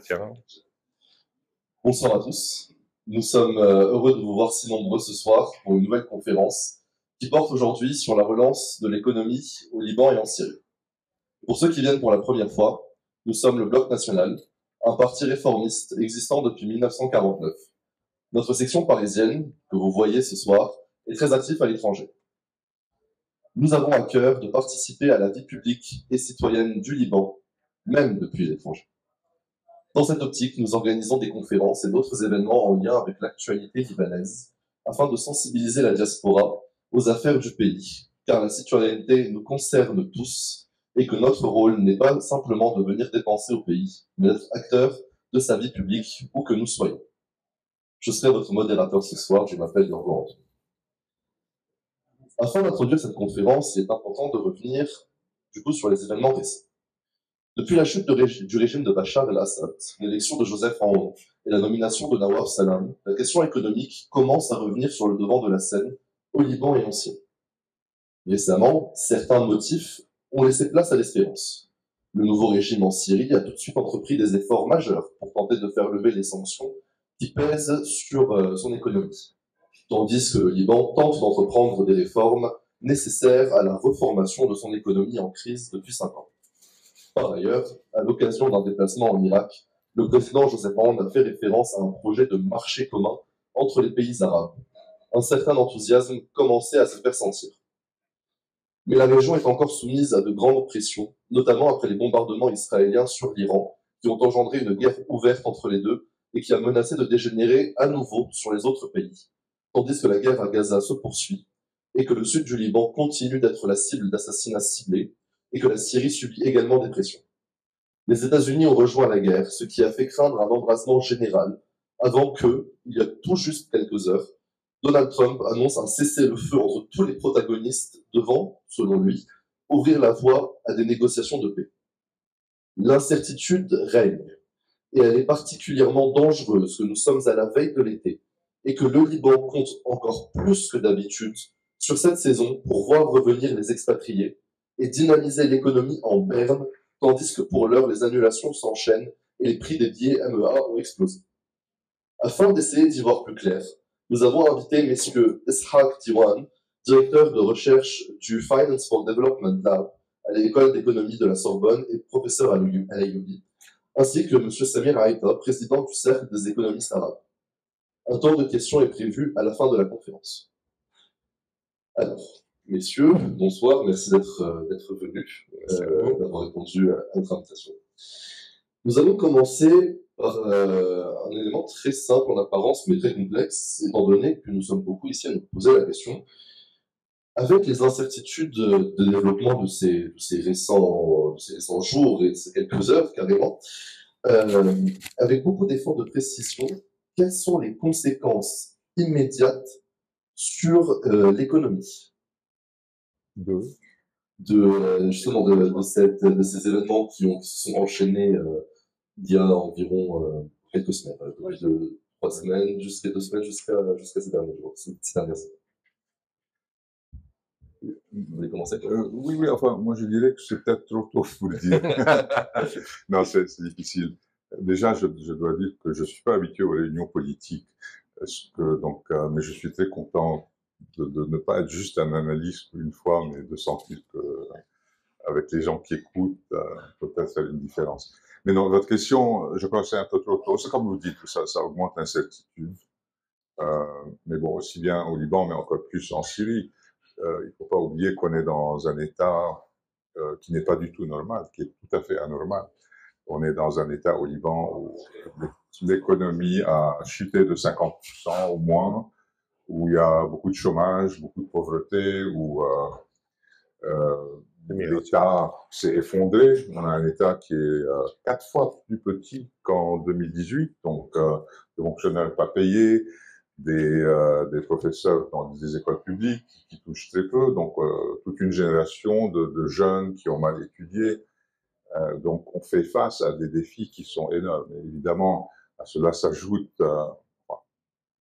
Tiens. Bonsoir à tous. Nous sommes heureux de vous voir si nombreux ce soir pour une nouvelle conférence qui porte aujourd'hui sur la relance de l'économie au Liban et en Syrie. Pour ceux qui viennent pour la première fois, nous sommes le Bloc National, un parti réformiste existant depuis 1949. Notre section parisienne, que vous voyez ce soir, est très active à l'étranger. Nous avons à cœur de participer à la vie publique et citoyenne du Liban, même depuis l'étranger. Dans cette optique, nous organisons des conférences et d'autres événements en lien avec l'actualité libanaise, afin de sensibiliser la diaspora aux affaires du pays, car la citoyenneté nous concerne tous, et que notre rôle n'est pas simplement de venir dépenser au pays, mais d'être acteur de sa vie publique où que nous soyons. Je serai votre modérateur ce soir, je m'appelle Yorgo Antoine. Afin d'introduire cette conférence, il est important de revenir sur les événements récents. Depuis la chute du régime de Bachar el-Assad, l'élection de Joseph Aoun et la nomination de Nawaf Salam, la question économique commence à revenir sur le devant de la scène au Liban et en Syrie. Récemment, certains motifs ont laissé place à l'espérance. Le nouveau régime en Syrie a tout de suite entrepris des efforts majeurs pour tenter de faire lever les sanctions qui pèsent sur son économie, tandis que le Liban tente d'entreprendre des réformes nécessaires à la reformation de son économie en crise depuis 5 ans. Par ailleurs, à l'occasion d'un déplacement en Irak, le président Joseph Aoun a fait référence à un projet de marché commun entre les pays arabes. Un certain enthousiasme commençait à se faire sentir. Mais la région est encore soumise à de grandes pressions, notamment après les bombardements israéliens sur l'Iran, qui ont engendré une guerre ouverte entre les deux et qui a menacé de dégénérer à nouveau sur les autres pays, tandis que la guerre à Gaza se poursuit et que le sud du Liban continue d'être la cible d'assassinats ciblés, et que la Syrie subit également des pressions. Les États-Unis ont rejoint la guerre, ce qui a fait craindre un embrasement général, avant que, il y a tout juste quelques heures, Donald Trump annonce un cessez-le-feu entre tous les protagonistes devant, selon lui, ouvrir la voie à des négociations de paix. L'incertitude règne, et elle est particulièrement dangereuse que nous sommes à la veille de l'été, et que le Liban compte encore plus que d'habitude sur cette saison pour voir revenir les expatriés et dynamiser l'économie en berne, tandis que pour l'heure, les annulations s'enchaînent et les prix des billets MEA ont explosé. Afin d'essayer d'y voir plus clair, nous avons invité messieurs Ishaq Diwan, directeur de recherche du Finance for Development Lab à l'école d'économie de la Sorbonne et professeur à l'AIUB, ainsi que monsieur Samir Aïta, président du Cercle des économistes arabes. Un tour de questions est prévu à la fin de la conférence. Alors, messieurs, bonsoir, merci d'être venus, d'avoir répondu à notre invitation. Nous allons commencer par un élément très simple en apparence, mais très complexe, étant donné que nous sommes beaucoup ici à nous poser la question. Avec les incertitudes de développement de ces récents jours et de ces quelques heures carrément, avec beaucoup d'efforts de précision, quelles sont les conséquences immédiates sur l'économie justement de ces événements qui se sont enchaînés il y a environ quelques semaines, depuis 3 semaines jusqu'à 2 semaines, jusqu'à ces derniers jours, ces dernières semaines. Vous voulez commencer? Oui, enfin, moi je dirais que c'est peut-être trop tôt pour le dire. Non, c'est difficile. Déjà, je dois dire que je suis pas habitué aux réunions politiques, mais je suis très content de ne pas être juste un analyste une fois, mais de sentir que avec les gens qui écoutent, peut-être faire une différence. Mais non, votre question, je crois que c'est un peu trop tôt. C'est comme vous dites, ça augmente l'incertitude. Mais bon, aussi bien au Liban, mais encore plus en Syrie. Il ne faut pas oublier qu'on est dans un état qui n'est pas du tout normal, qui est tout à fait anormal. On est dans un état au Liban où l'économie a chuté de 50% au moins, où il y a beaucoup de chômage, beaucoup de pauvreté, où l'État s'est effondré. On a un État qui est 4 fois plus petit qu'en 2018, donc des fonctionnaires pas payés, des professeurs dans des écoles publiques qui touchent très peu, donc toute une génération de jeunes qui ont mal étudié. Donc on fait face à des défis qui sont énormes. Et évidemment, à cela s'ajoute,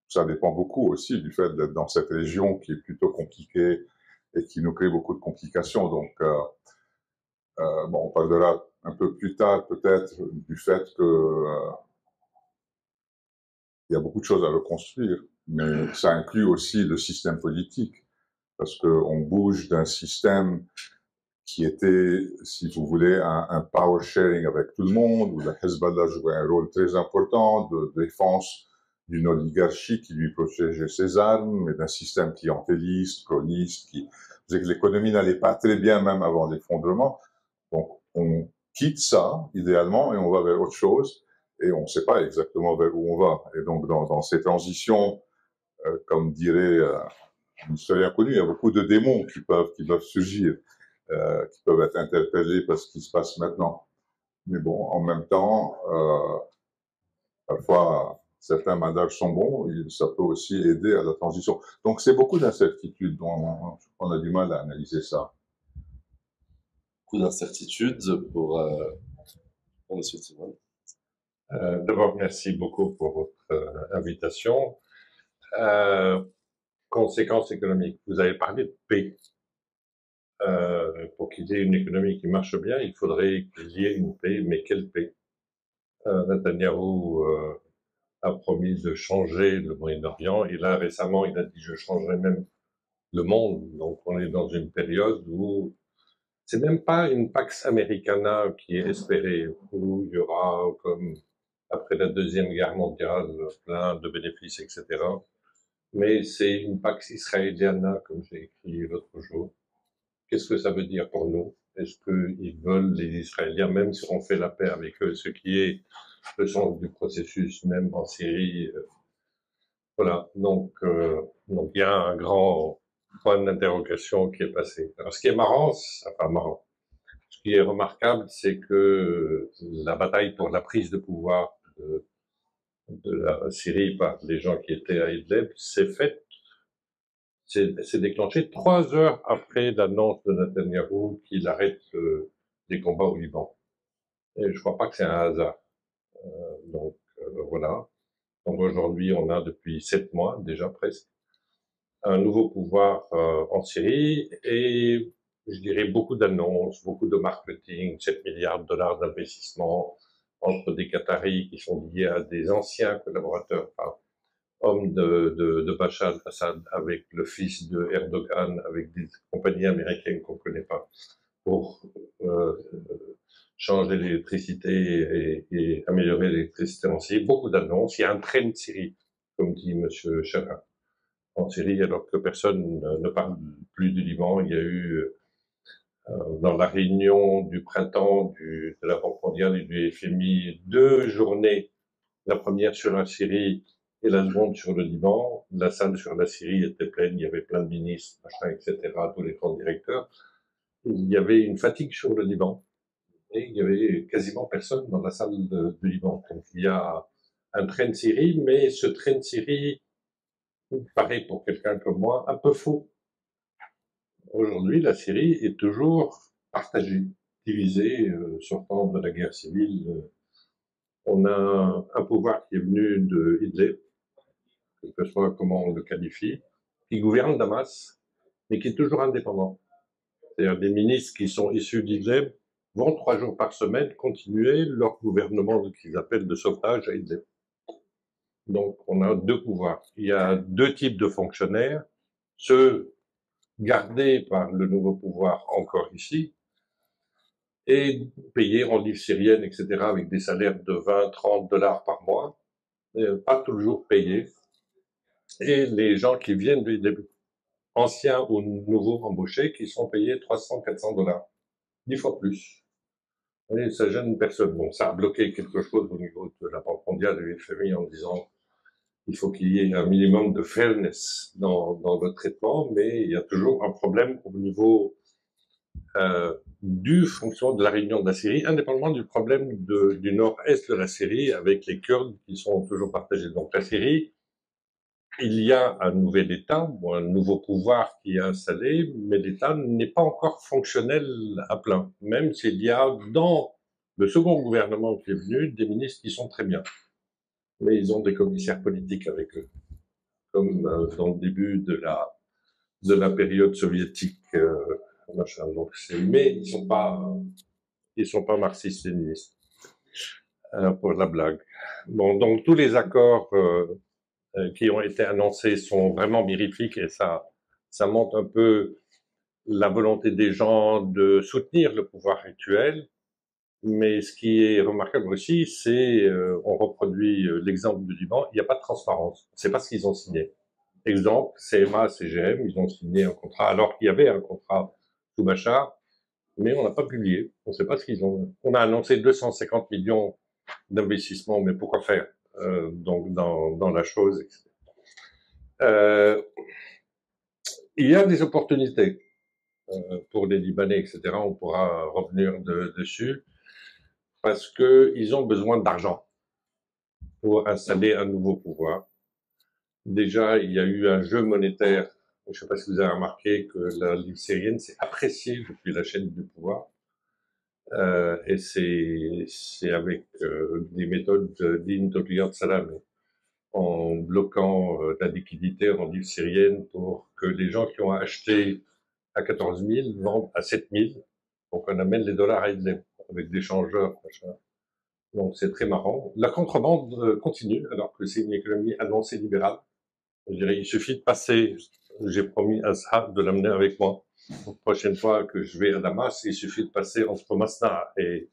ça dépend beaucoup aussi du fait d'être dans cette région qui est plutôt compliquée et qui nous crée beaucoup de complications. Donc, bon, on parlera un peu plus tard peut-être du fait que il y a beaucoup de choses à reconstruire, mais ça inclut aussi le système politique, parce qu'on bouge d'un système qui était, si vous voulez, un power sharing avec tout le monde, où le Hezbollah jouait un rôle très important de défense d'une oligarchie qui lui protégeait ses armes, et d'un système clientéliste, croniste, qui faisait que l'économie n'allait pas très bien même avant l'effondrement. Donc, on quitte ça, idéalement, et on va vers autre chose, et on ne sait pas exactement vers où on va. Et donc, dans ces transitions, comme dirait un historien connu, il y a beaucoup de démons qui peuvent surgir, qui peuvent être interpellés par ce qui se passe maintenant. Mais bon, en même temps, parfois, certains mandats sont bons, et ça peut aussi aider à la transition. Donc, c'est beaucoup d'incertitudes, dont on a du mal à analyser ça. Beaucoup d'incertitudes pour M. Timon. D'abord, merci beaucoup pour votre invitation. Conséquences économiques. Vous avez parlé de paix. Pour qu'il y ait une économie qui marche bien, il faudrait qu'il y ait une paix, mais quelle paix? Netanyahou a promis de changer le Moyen-Orient, et là, récemment, il a dit « je changerai même le monde ». Donc, on est dans une période où c'est même pas une Pax Americana qui est espérée, où il y aura, comme après la Deuxième Guerre mondiale, plein de bénéfices, etc. Mais c'est une Pax Israéliana, comme j'ai écrit l'autre jour. Qu'est-ce que ça veut dire pour nous? Est-ce qu'ils veulent, les Israéliens, même si on fait la paix avec eux, ce qui est le sens du processus, même en Syrie? Voilà, donc il y a un grand point d'interrogation qui est passé. Alors, ce qui est marrant, enfin marrant, ce qui est remarquable, c'est que la bataille pour la prise de pouvoir de la Syrie par les gens qui étaient à Idlib s'est déclenché 3 heures après l'annonce de Netanyahou qu'il arrête les combats au Liban. Et je crois pas que c'est un hasard. Donc voilà. Donc aujourd'hui, on a depuis 7 mois, déjà presque, un nouveau pouvoir en Syrie, et je dirais beaucoup d'annonces, beaucoup de marketing, 7 milliards de dollars d'investissement entre des Qataris qui sont liés à des anciens collaborateurs, enfin, hommes de Bachar al-Assad, avec le fils de Erdogan, avec des compagnies américaines qu'on connaît pas, pour changer l'électricité et améliorer l'électricité en Syrie. Beaucoup d'annonces. Il y a un train de Syrie, comme dit Monsieur Chara, en Syrie, alors que personne ne parle plus du Liban. Il y a eu, dans la réunion du printemps de la Banque mondiale et du FMI, 2 journées, la première sur la Syrie et la seconde sur le Liban. La salle sur la Syrie était pleine, il y avait plein de ministres, machin, etc., tous les grands directeurs. Il y avait une fatigue sur le Liban, et il y avait quasiment personne dans la salle du Liban. Donc il y a un train de Syrie, mais ce train de Syrie paraît pour quelqu'un comme moi un peu faux. Aujourd'hui, la Syrie est toujours partagée, divisée, sortant de la guerre civile. On a un pouvoir qui est venu de Idlib, quel que soit comment on le qualifie, qui gouverne Damas, mais qui est toujours indépendant. C'est-à-dire des ministres qui sont issus d'Idlib vont 3 jours par semaine continuer leur gouvernement qu'ils appellent de sauvetage à Idlib. Donc on a 2 pouvoirs. Il y a 2 types de fonctionnaires, ceux gardés par le nouveau pouvoir encore ici, et payés en livres syriennes, etc., avec des salaires de 20, 30 dollars par mois, pas toujours payés. Et les gens qui viennent des anciens ou nouveaux embauchés qui sont payés 300, 400 dollars, 10 fois plus. Et ça gêne personne. Bon, ça a bloqué quelque chose au niveau de la Banque mondiale et du FMI en disant il faut qu'il y ait un minimum de fairness dans le traitement, mais il y a toujours un problème au niveau du fonctionnement de la Réunion de la Syrie, indépendamment du problème du nord-est de la Syrie avec les Kurdes qui sont toujours partagés. Donc la Syrie, il y a un nouvel État, ou un nouveau pouvoir qui est installé, mais l'État n'est pas encore fonctionnel à plein, même s'il y a dans le second gouvernement qui est venu des ministres qui sont très bien. Mais ils ont des commissaires politiques avec eux, comme dans le début de la période soviétique, machin. Donc mais ils sont pas Ils sont pas marxistes-léninistes. Pour la blague. Bon, donc tous les accords qui ont été annoncés sont vraiment mirifiques et ça montre un peu la volonté des gens de soutenir le pouvoir actuel. Mais ce qui est remarquable aussi, c'est, on reproduit l'exemple du Liban, il n'y a pas de transparence. On ne sait pas ce qu'ils ont signé. Exemple, CMA, CGM, ils ont signé un contrat alors qu'il y avait un contrat sous Bachar, mais on n'a pas publié. On ne sait pas ce qu'ils ont. On a annoncé 250 millions d'investissement, mais pourquoi faire donc dans la chose, etc. Il y a des opportunités pour les Libanais, etc. On pourra revenir dessus parce que ils ont besoin d'argent pour installer un nouveau pouvoir. Déjà, il y a eu un jeu monétaire. Je ne sais pas si vous avez remarqué que la livre syrienne s'est appréciée depuis la chaîne du pouvoir. Et c'est avec des méthodes dignes de Riyad Salam, en bloquant la liquidité en livre syrienne pour que les gens qui ont acheté à 14 000 vendent à 7 000 pour qu'on amène les dollars à Idlib avec des changeurs. Machin. Donc c'est très marrant. La contrebande continue alors que c'est une économie annoncée libérale. Je dirais, il suffit de passer. J'ai promis à Saad de l'amener avec moi. La prochaine fois que je vais à Damas, il suffit de passer entre Masna et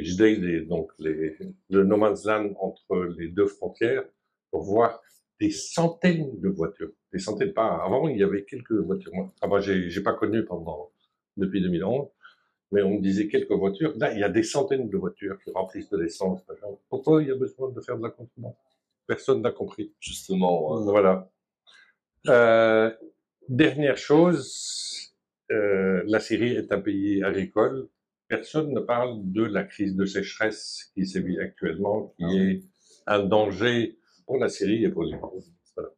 Jdeïd, donc le no man's land entre les deux frontières, pour voir des centaines de voitures. Des centaines, pas. Avant, il y avait quelques voitures. Moi, j'ai pas connu depuis 2011, mais on me disait quelques voitures. Là, il y a des centaines de voitures qui remplissent de l'essence. Pourquoi il y a besoin de faire de la contrebande? Personne n'a compris. Justement. Voilà. Dernière chose, la Syrie est un pays agricole. Personne ne parle de la crise de sécheresse qui sévit actuellement, qui est un danger pour la Syrie et pour les Liban. Voilà.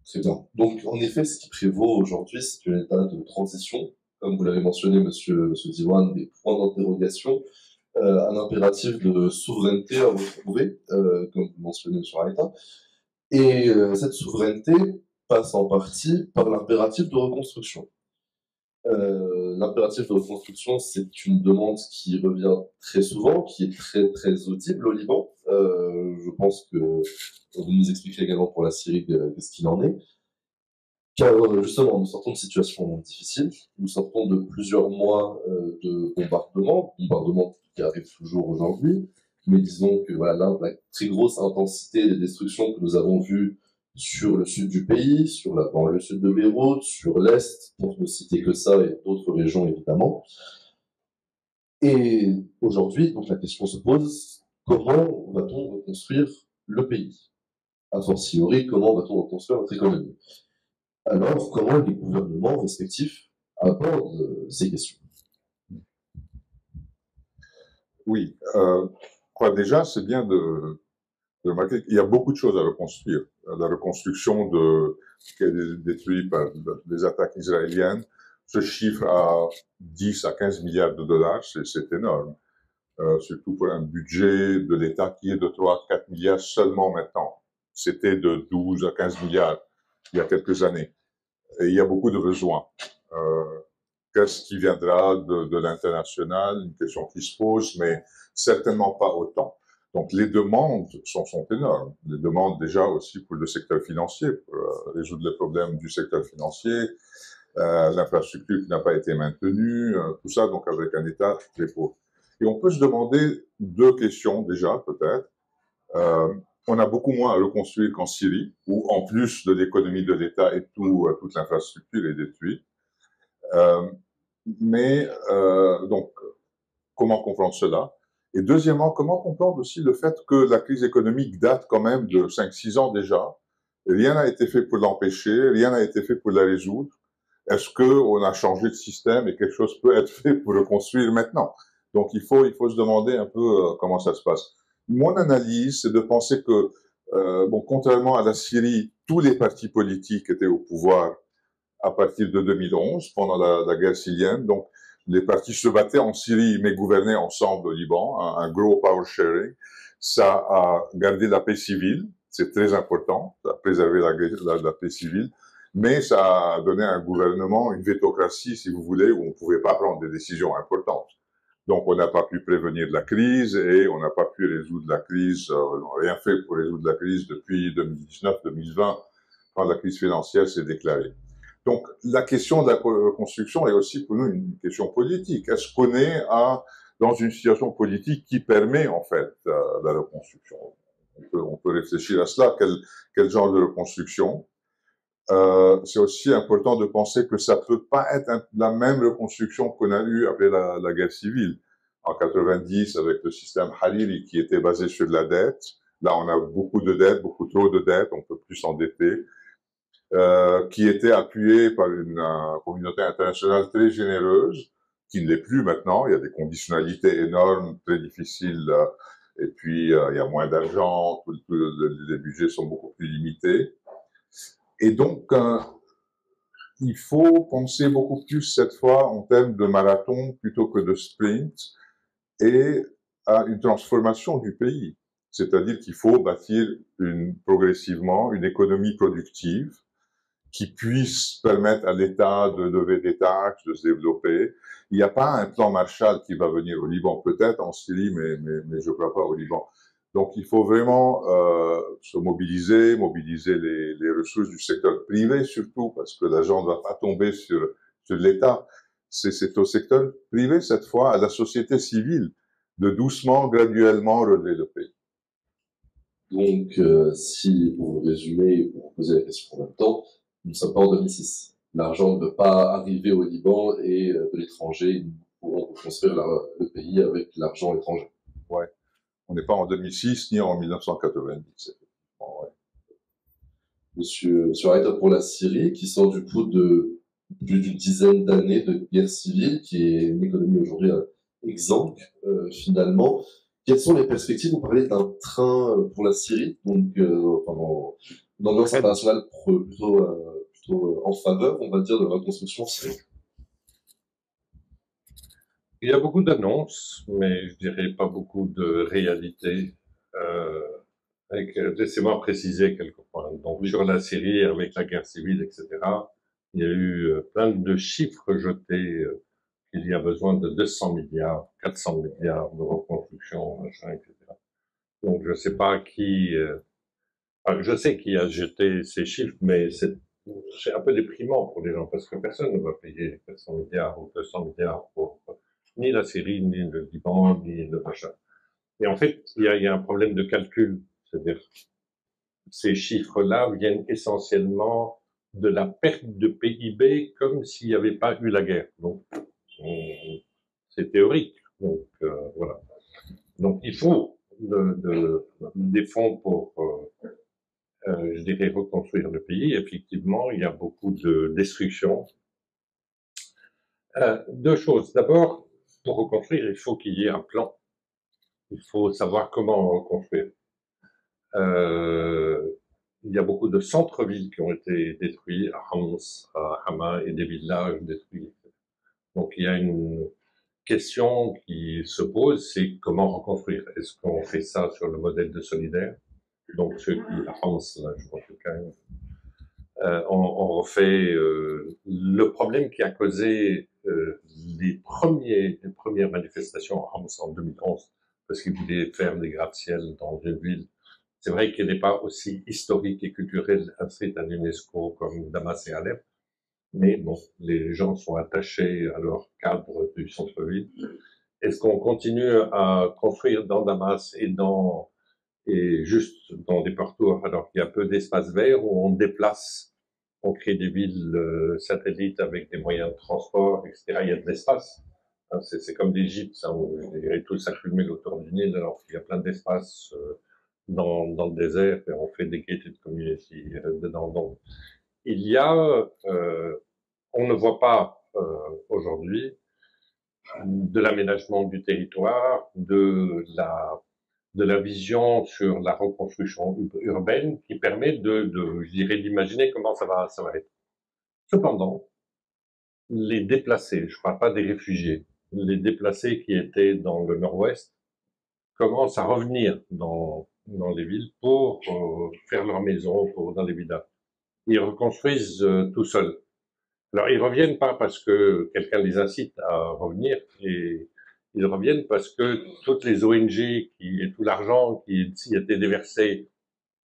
Très bien. Donc, en effet, ce qui prévaut aujourd'hui, c'est un état de transition. Comme vous l'avez mentionné, monsieur Diwan, des points d'interrogation, un impératif de souveraineté à retrouver, comme vous mentionnez, monsieur Raïta. Et cette souveraineté passe en partie par l'impératif de reconstruction. L'impératif de reconstruction, c'est une demande qui revient très souvent, qui est très très audible au Liban. Je pense que vous nous expliquerez également pour la Syrie ce qu'il en est. Car justement, nous sortons de situations difficiles, nous sortons de plusieurs mois de bombardements qui arrivent toujours aujourd'hui, mais disons que voilà, la très grosse intensité des destructions que nous avons vues sur le sud du pays, sur la banlieue sud de Beyrouth, sur l'Est, pour ne citer que ça, et d'autres régions évidemment. Et aujourd'hui, donc la question se pose, comment va-t-on reconstruire le pays? A fortiori, comment va-t-on reconstruire notre économie? Alors, comment les gouvernements respectifs abordent ces questions? Oui, déjà, c'est bien de remarquer qu'il y a beaucoup de choses à reconstruire. La reconstruction qui est détruite par les attaques israéliennes se chiffre à 10 à 15 milliards de dollars, c'est énorme. Surtout pour un budget de l'État qui est de 3 à 4 milliards seulement maintenant. C'était de 12 à 15 milliards il y a quelques années. Et il y a beaucoup de besoins. Qu'est-ce qui viendra de l'international? Une question qui se pose, mais certainement pas autant. Donc les demandes sont énormes. Les demandes déjà aussi pour le secteur financier, pour résoudre les problèmes du secteur financier, l'infrastructure qui n'a pas été maintenue, tout ça, donc avec un État très pauvre. Et on peut se demander deux questions déjà, peut-être. On a beaucoup moins à reconstruire qu'en Syrie, où en plus de l'économie de l'État et toute l'infrastructure est détruite. Donc, comment comprendre cela? Et deuxièmement, comment comprendre aussi le fait que la crise économique date quand même de 5-6 ans déjà. Rien n'a été fait pour l'empêcher, rien n'a été fait pour la résoudre. Est-ce qu'on a changé de système et quelque chose peut être fait pour reconstruire maintenant? Donc, il faut se demander un peu comment ça se passe. Mon analyse, c'est de penser que, contrairement à la Syrie, tous les partis politiques étaient au pouvoir à partir de 2011, pendant la guerre syrienne. Donc, les partis se battaient en Syrie, mais gouvernaient ensemble au Liban, un gros power sharing. Ça a gardé la paix civile, c'est très important, ça a préservé la paix civile. mais ça a donné à un gouvernement une vétocratie, si vous voulez, où on ne pouvait pas prendre des décisions importantes. Donc, on n'a pas pu prévenir la crise et on n'a pas pu résoudre la crise, on n'a rien fait pour résoudre la crise depuis 2019-2020, quand la crise financière s'est déclarée. Donc, la question de la reconstruction est aussi pour nous une question politique. Est-ce qu'on est dans une situation politique qui permet, en fait, la reconstruction? On peut réfléchir à cela. Quel genre de reconstruction? C'est aussi important de penser que ça peut pas être la même reconstruction qu'on a eue après la guerre civile. En 90, avec le système Hariri qui était basé sur la dette. Là, on a beaucoup de dettes, beaucoup trop de dettes, on peut plus s'endetter. Qui était appuyé par une communauté internationale très généreuse, qui ne l'est plus maintenant. Il y a des conditionnalités énormes, très difficiles, et puis il y a moins d'argent, les budgets sont beaucoup plus limités. Et donc, il faut penser beaucoup plus cette fois en termes de marathon plutôt que de sprint, et à une transformation du pays. C'est-à-dire qu'il faut bâtir progressivement une économie productive, qui puisse permettre à l'État de lever des taxes, de se développer. Il n'y a pas un plan Marshall qui va venir au Liban, peut-être en Syrie, mais je ne crois pas au Liban. Donc il faut vraiment se mobiliser les ressources du secteur privé surtout, parce que l'argent ne va pas tomber sur l'État. C'est au secteur privé cette fois, à la société civile, de doucement, graduellement relever le pays. Donc, si, pour résumer et pour poser la question en même temps, nous ne sommes pas en 2006. L'argent ne peut pas arriver au Liban et de l'étranger, nous pourrons reconstruire le pays avec l'argent étranger. Ouais. On n'est pas en 2006 ni en 1990. Ouais. Monsieur Reiter, pour la Syrie, qui sort du coup de plus d'une dizaine d'années de guerre civile, qui est une économie aujourd'hui exsangue, finalement. Quelles sont les perspectives? Vous parlez d'un train pour la Syrie, donc dans l'ambiance internationale plutôt en faveur, on va dire, de la reconstruction syrienne. Il y a beaucoup d'annonces, mais je dirais pas beaucoup de réalité. Laissez-moi préciser quelques points. Donc, sur la Syrie, avec la guerre civile, etc., il y a eu plein de chiffres jetés. Il y a besoin de 200 milliards, 400 milliards de reconstruction, machin, etc. Donc, je sais pas qui... je sais qui a jeté ces chiffres, mais c'est un peu déprimant pour les gens, parce que personne ne va payer 400 milliards ou 200 milliards pour ni la Syrie, ni le Liban, ni le machin. Et en fait, il y a un problème de calcul. C'est-à-dire, ces chiffres-là viennent essentiellement de la perte de PIB comme s'il n'y avait pas eu la guerre. Donc, c'est théorique. Donc, voilà. Donc, il faut des fonds pour, je dirais, reconstruire le pays. Effectivement, il y a beaucoup de destruction. Deux choses. D'abord, pour reconstruire, il faut qu'il y ait un plan. Il faut savoir comment reconstruire. Il y a beaucoup de centres-villes qui ont été détruits, à Homs, à Hama, et des villages détruits. Donc il y a une question qui se pose, c'est comment reconstruire. Est-ce qu'on fait ça sur le modèle de solidaire? Donc ceux qui, à Homs, là, je vois quelqu'un, on refait le problème qui a causé les premières manifestations à Homs en 2011, parce qu'ils voulaient faire des gratte-ciel dans une ville. C'est vrai qu'elle n'est pas aussi historique et culturelle inscrite à l'UNESCO comme Damas et Alep, mais bon, les gens sont attachés à leur cadre du centre-ville. Est-ce qu'on continue à construire dans Damas et juste dans des parcours alors qu'il y a peu d'espace vert, où on déplace, on crée des villes satellites avec des moyens de transport, etc. Il y a de l'espace. Hein, c'est comme l'Égypte, où ils tous s'accumulent autour du Nil alors qu'il y a plein d'espace dans le désert, et on fait des gated community dedans. Donc, il y a, on ne voit pas aujourd'hui de l'aménagement du territoire, de la vision sur la reconstruction urbaine qui permet je dirais, d'imaginer comment ça va être. Cependant, les déplacés, je ne parle pas des réfugiés, les déplacés qui étaient dans le nord-ouest commencent à revenir dans les villes pour faire leur maison dans les villages. ils reconstruisent tout seuls. Alors, ils reviennent pas parce que quelqu'un les incite à revenir, et ils reviennent parce que toutes les ONG et tout l'argent qui y était déversé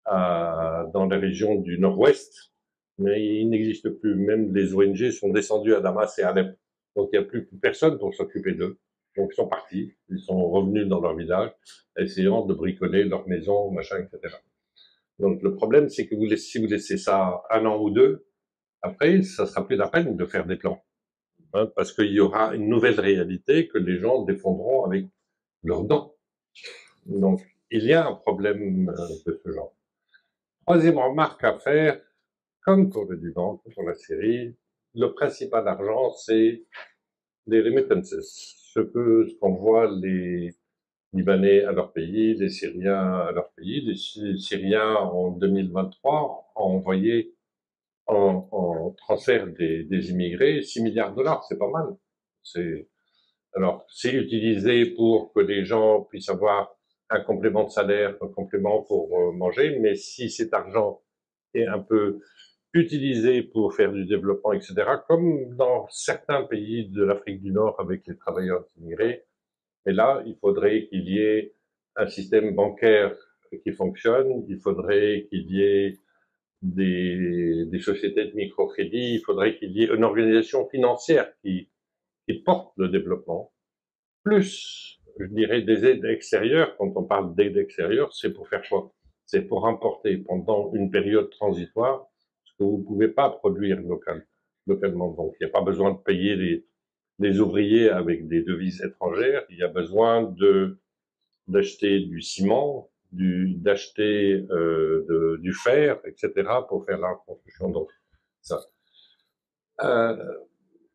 dans la région du Nord-Ouest, mais il n'existe plus. Même les ONG sont descendues à Damas et à Alep. Donc, il n'y a plus personne pour s'occuper d'eux. Donc, ils sont partis. Ils sont revenus dans leur village, essayant de bricoler leur maison, machin, etc. Donc, le problème, c'est que si vous laissez ça 1 an ou 2, après, ça sera plus la peine de faire des plans. Hein, parce qu'il y aura une nouvelle réalité que les gens défendront avec leurs dents. Donc, il y a un problème de ce genre. Troisième remarque à faire, comme pour le Liban, comme pour la Syrie, le principal argent, c'est les remittances. Ce qu'on voit les Libanais à leur pays, les Syriens à leur pays. Les Syriens, en 2023, ont envoyé en transfert des immigrés 6 milliards de dollars, c'est pas mal. Alors, c'est utilisé pour que les gens puissent avoir un complément de salaire, un complément pour manger, mais si cet argent est un peu utilisé pour faire du développement, etc., comme dans certains pays de l'Afrique du Nord avec les travailleurs immigrés, mais là, il faudrait qu'il y ait un système bancaire qui fonctionne, il faudrait qu'il y ait des sociétés de microcrédit, il faudrait qu'il y ait une organisation financière qui porte le développement, plus, je dirais, des aides extérieures. Quand on parle d'aide extérieure, c'est pour faire quoi? C'est pour importer pendant une période transitoire ce que vous ne pouvez pas produire localement. Donc, il n'y a pas besoin de payer les ouvriers avec des devises étrangères, il y a besoin d'acheter du ciment, d'acheter du fer, etc., pour faire la construction. Donc, ça.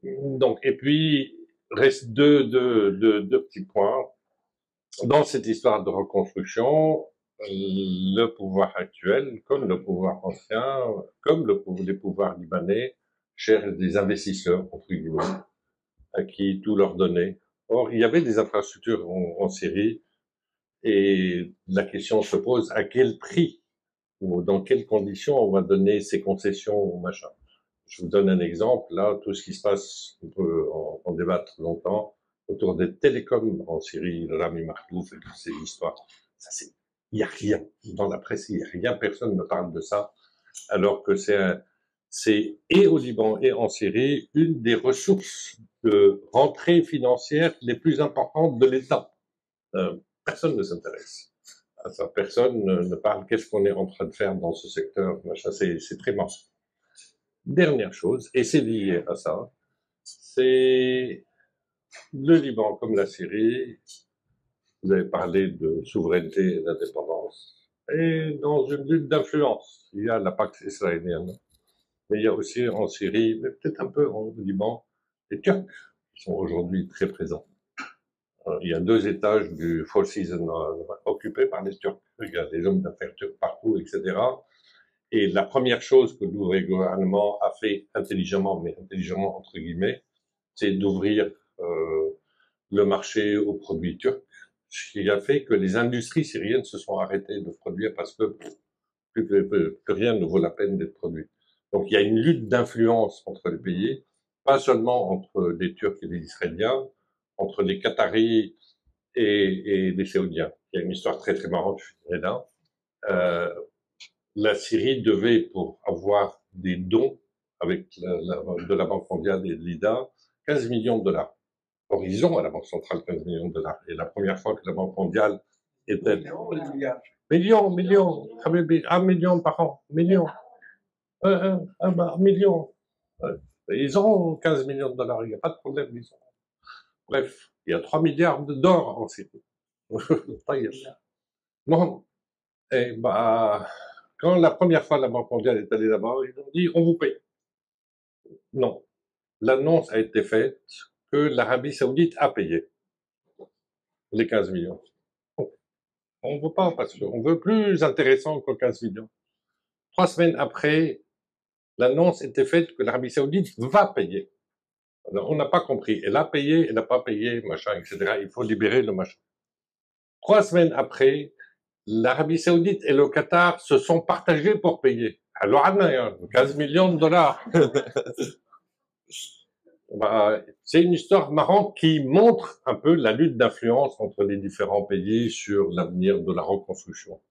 Donc, et puis, reste deux petits points. Dans cette histoire de reconstruction, le pouvoir actuel, comme le pouvoir ancien, comme les pouvoirs libanais, cherchent des investisseurs, entre guillemets, à qui tout leur donner. Or, il y avait des infrastructures en Syrie, et la question se pose, à quel prix ou dans quelles conditions on va donner ces concessions ou machin. Je vous donne un exemple, là, tout ce qui se passe, on peut en débattre longtemps, autour des télécoms en Syrie, Rami Mahlouf et toutes ces histoires. Ça, il n'y a rien. Dans la presse, il n'y a rien, personne ne parle de ça, alors que c'est et au Liban et en Syrie, une des ressources de rentrée financière les plus importantes de l'État. Personne ne s'intéresse à ça. Personne ne parle qu'est-ce qu'on est en train de faire dans ce secteur. C'est très marrant. Dernière chose, et c'est lié à ça, c'est le Liban comme la Syrie. Vous avez parlé de souveraineté et d'indépendance. Et dans une lutte d'influence, il y a la Pax israélienne, mais il y a aussi en Syrie, mais peut-être un peu au Liban, les Turcs qui sont aujourd'hui très présents. Il y a 2 étages du Four Seasons occupés par les Turcs. Il y a des hommes d'affaires turcs partout, etc. Et la première chose que le gouvernement a fait intelligemment, mais intelligemment entre guillemets, c'est d'ouvrir le marché aux produits turcs, ce qui a fait que les industries syriennes se sont arrêtées de produire parce que plus rien ne vaut la peine d'être produit. Donc il y a une lutte d'influence entre les pays, pas seulement entre les Turcs et les Israéliens, entre les Qataris et les Saoudiens. Il y a une histoire très très marrante, je finirai là. La Syrie devait, pour avoir des dons avec de la Banque mondiale et de l'IDA, 15 millions de dollars. Or, ils ont à la Banque centrale 15 millions de dollars. Et la première fois que la Banque mondiale était... Millions, 1 million par an, millions. Millions. Ils ont 15 millions de dollars, il n'y a pas de problème. Bref, il y a 3 milliards d'or en Syrie. Non. Et quand la première fois la Banque mondiale est allée là-bas, ils ont dit on vous paye. Non. L'annonce a été faite que l'Arabie Saoudite a payé les 15 millions. On ne veut pas, parce qu'on veut plus intéressant que 15 millions. 3 semaines après, l'annonce était faite que l'Arabie Saoudite va payer. Alors, on n'a pas compris. Elle a payé, elle n'a pas payé, machin, etc. Il faut libérer le machin. 3 semaines après, l'Arabie Saoudite et le Qatar se sont partagés pour payer. Alors, 15 millions de dollars. Bah, c'est une histoire marrante qui montre un peu la lutte d'influence entre les différents pays sur l'avenir de la reconstruction.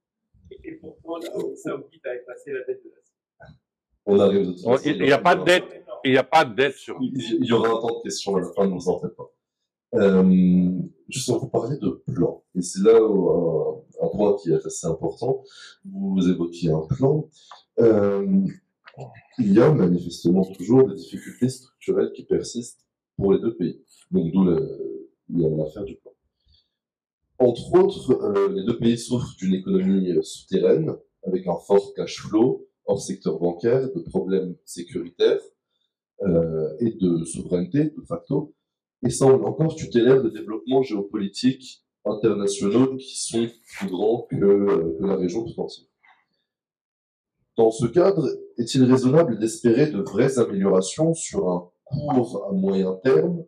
Et pourtant, l'Arabie Saoudite a effacé la dette de la Syrie. On arrive de toute façon. Il n'y a pas de dette. Il n'y a pas de dette sur. Il y aura un temps de questions à la fin, ne vous en faites pas. Justement, vous parlez de plan, et c'est là où un point qui est assez important. Vous évoquiez un plan. Il y a manifestement toujours des difficultés structurelles qui persistent pour les deux pays. Donc, d'où l'affaire du plan. Entre autres, les deux pays souffrent d'une économie souterraine, avec un fort cash flow hors secteur bancaire, de problèmes sécuritaires et de souveraineté, de facto, et semblent encore tutélaires de développements géopolitiques internationaux qui sont plus grands que la région tout entière. Dans ce cadre, est-il raisonnable d'espérer de vraies améliorations sur un court à moyen terme,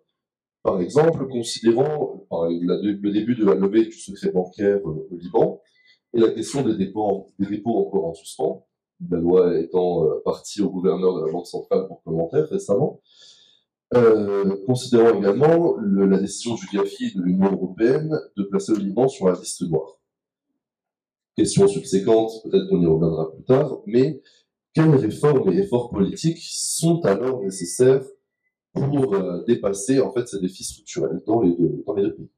par exemple, considérant le début de la levée du secret bancaire au Liban et la question des dépôts encore en suspens, la loi étant partie au gouverneur de la Banque centrale pour commentaire récemment, considérant également la décision du GAFI de l'Union européenne de placer le Liban sur la liste noire. Question subséquente, peut-être qu'on y reviendra plus tard, mais quelles réformes et efforts politiques sont alors nécessaires pour dépasser en fait ces défis structurels dans les deux pays?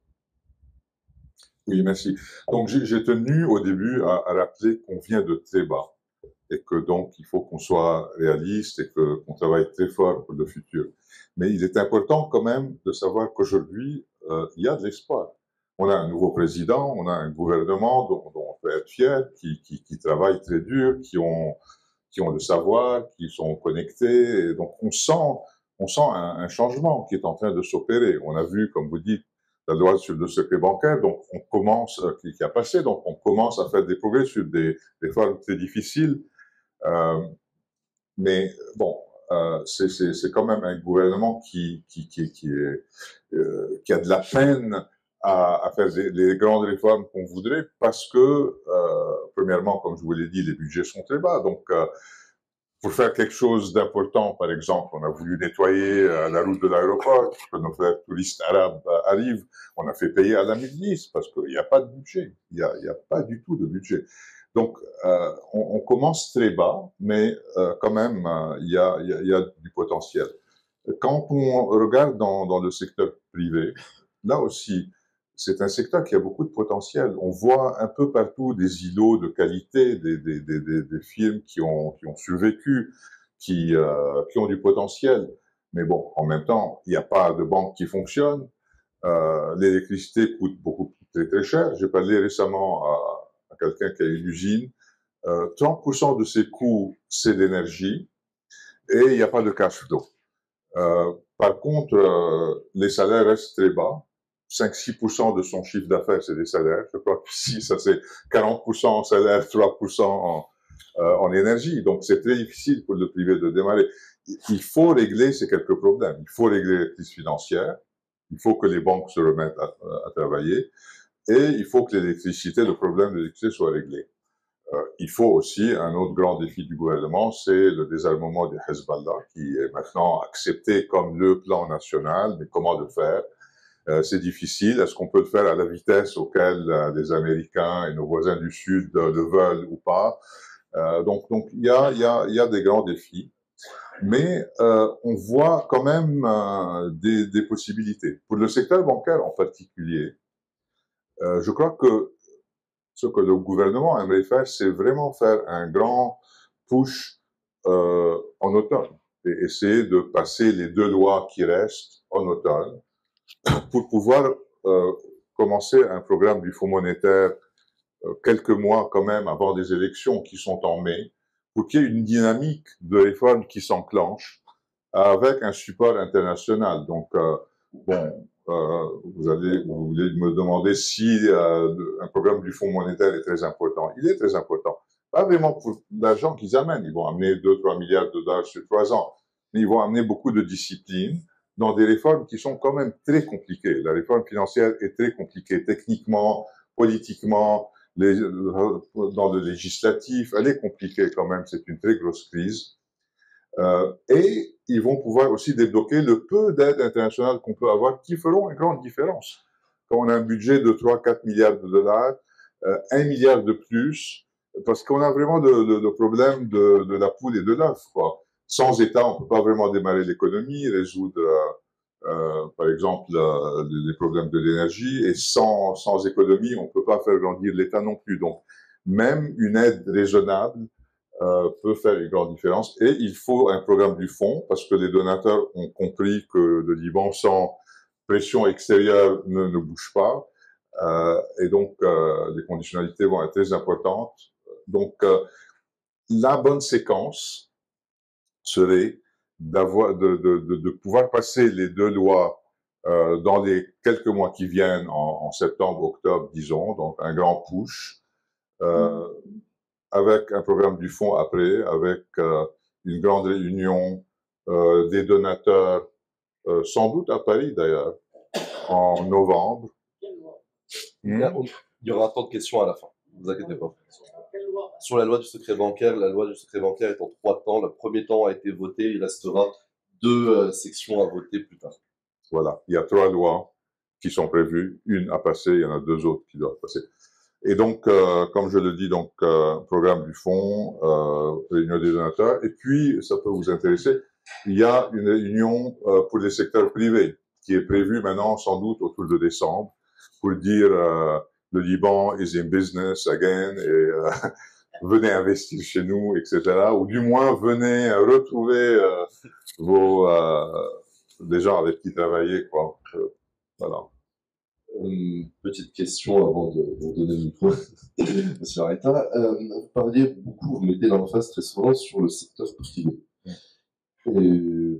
Oui, merci. Donc j'ai tenu au début à rappeler qu'on vient de très bas et que donc il faut qu'on soit réaliste et qu'on travaille très fort pour le futur. Mais il est important quand même de savoir qu'aujourd'hui, il y a de l'espoir. On a un nouveau président, on a un gouvernement dont on peut être fier, qui travaille très dur, qui ont le savoir, qui sont connectés. Et donc on sent un changement qui est en train de s'opérer. On a vu, comme vous dites, la loi sur le secret bancaire, donc on commence, qui a passé, donc on commence à faire des progrès sur des formes très difficiles. Mais bon, c'est quand même un gouvernement qui a de la peine à faire les grandes réformes qu'on voudrait parce que, premièrement, comme je vous l'ai dit, les budgets sont très bas. Donc, pour faire quelque chose d'important, par exemple, on a voulu nettoyer la route de l'aéroport, que nos frères touristes arabes arrivent. On a fait payer à la milice parce qu'il n'y a pas de budget. Il n'y a pas du tout de budget. Donc, on commence très bas, mais quand même, il y a du potentiel. Quand on regarde dans le secteur privé, là aussi, c'est un secteur qui a beaucoup de potentiel. On voit un peu partout des îlots de qualité, des firmes qui ont survécu, qui ont du potentiel. Mais bon, en même temps, il n'y a pas de banque qui fonctionne. L'électricité coûte très très cher. J'ai parlé récemment à quelqu'un qui a une usine. 30% de ses coûts, c'est l'énergie et il n'y a pas de cash flow. Par contre, les salaires restent très bas. 5-6% de son chiffre d'affaires, c'est des salaires. Je crois que si ça c'est 40% en salaire, 3% en énergie. Donc c'est très difficile pour le privé de démarrer. Il faut régler ces quelques problèmes. Il faut régler les crises financières. Il faut que les banques se remettent à travailler. Et il faut que l'électricité, le problème de l'électricité soit réglé. Il faut aussi, un autre grand défi du gouvernement, c'est le désarmement du Hezbollah, qui est maintenant accepté comme le plan national, mais comment le faire? C'est difficile. Est-ce qu'on peut le faire à la vitesse auquel les Américains et nos voisins du Sud le veulent ou pas? Donc il y a des grands défis. Mais on voit quand même des possibilités. Pour le secteur bancaire en particulier, je crois que ce que le gouvernement aimerait faire, c'est vraiment faire un grand push en automne et essayer de passer les 2 lois qui restent en automne pour pouvoir commencer un programme du Fonds monétaire quelques mois quand même avant des élections qui sont en mai, pour qu'il y ait une dynamique de réforme qui s'enclenche avec un support international. Donc, vous voulez me demander si un programme du Fonds monétaire est très important. Il est très important. Pas vraiment pour l'argent qu'ils amènent. Ils vont amener 2-3 milliards de dollars sur 3 ans. Mais ils vont amener beaucoup de discipline dans des réformes qui sont quand même très compliquées. La réforme financière est très compliquée, techniquement, politiquement. dans le législatif. Elle est compliquée quand même, c'est une très grosse crise. Et ils vont pouvoir aussi débloquer le peu d'aide internationale qu'on peut avoir qui feront une grande différence. Quand on a un budget de 3-4 milliards de dollars, 1 milliard de plus, parce qu'on a vraiment le problème de la poule et de l'œuf, quoi. Sans État, on ne peut pas vraiment démarrer l'économie, résoudre, par exemple, les problèmes de l'énergie, et sans économie, on ne peut pas faire grandir l'État non plus. Donc, même une aide raisonnable peut faire une grande différence. Et il faut un programme du fonds, parce que les donateurs ont compris que le Liban, sans pression extérieure, ne bouge pas. Et donc, les conditionnalités vont être très importantes. Donc, la bonne séquence serait de pouvoir passer les deux lois dans les quelques mois qui viennent, en septembre, octobre, disons, donc un grand push, avec un programme du fonds après, avec une grande réunion des donateurs, sans doute à Paris d'ailleurs, en novembre. Il y aura un temps de questions à la fin, ne vous inquiétez pas. Sur la loi du secret bancaire, la loi du secret bancaire est en 3 temps. Le premier temps a été voté, il restera 2 sections à voter plus tard. Voilà, il y a 3 lois qui sont prévues, une à passer, il y en a 2 autres qui doivent passer. Et donc, comme je le dis, donc programme du fonds, réunion des donateurs, et puis, ça peut vous intéresser, il y a une réunion pour les secteurs privés qui est prévue maintenant, sans doute, autour de décembre, pour dire le Liban is in business again, et venez investir chez nous, etc. Ou du moins, venez retrouver des gens avec qui travailler, quoi. Voilà. Une petite question avant de vous donner le micro, Monsieur Areta. Vous parliez beaucoup, vous mettez l'emphase très souvent sur le secteur privé. Et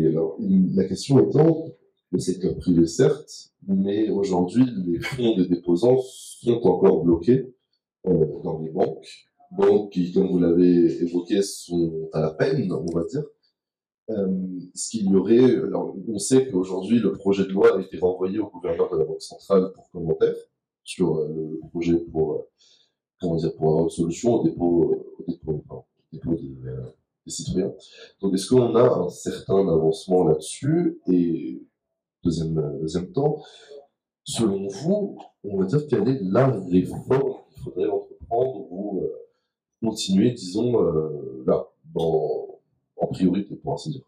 alors, la question étant, le secteur privé certes, mais aujourd'hui les fonds des déposants sont encore bloqués dans les banques qui, comme vous l'avez évoqué, sont à la peine, on va dire. Est-ce qu'il y aurait, alors on sait qu'aujourd'hui le projet de loi a été renvoyé au gouverneur de la Banque centrale pour commentaire sur le projet pour avoir une solution au dépôt des citoyens. Donc est-ce qu'on a un certain avancement là-dessus? Et deuxième temps, selon vous, on va dire quelle est la réforme qu'il faudrait entreprendre ou continuer, disons, là, en priorité, pour ainsi dire.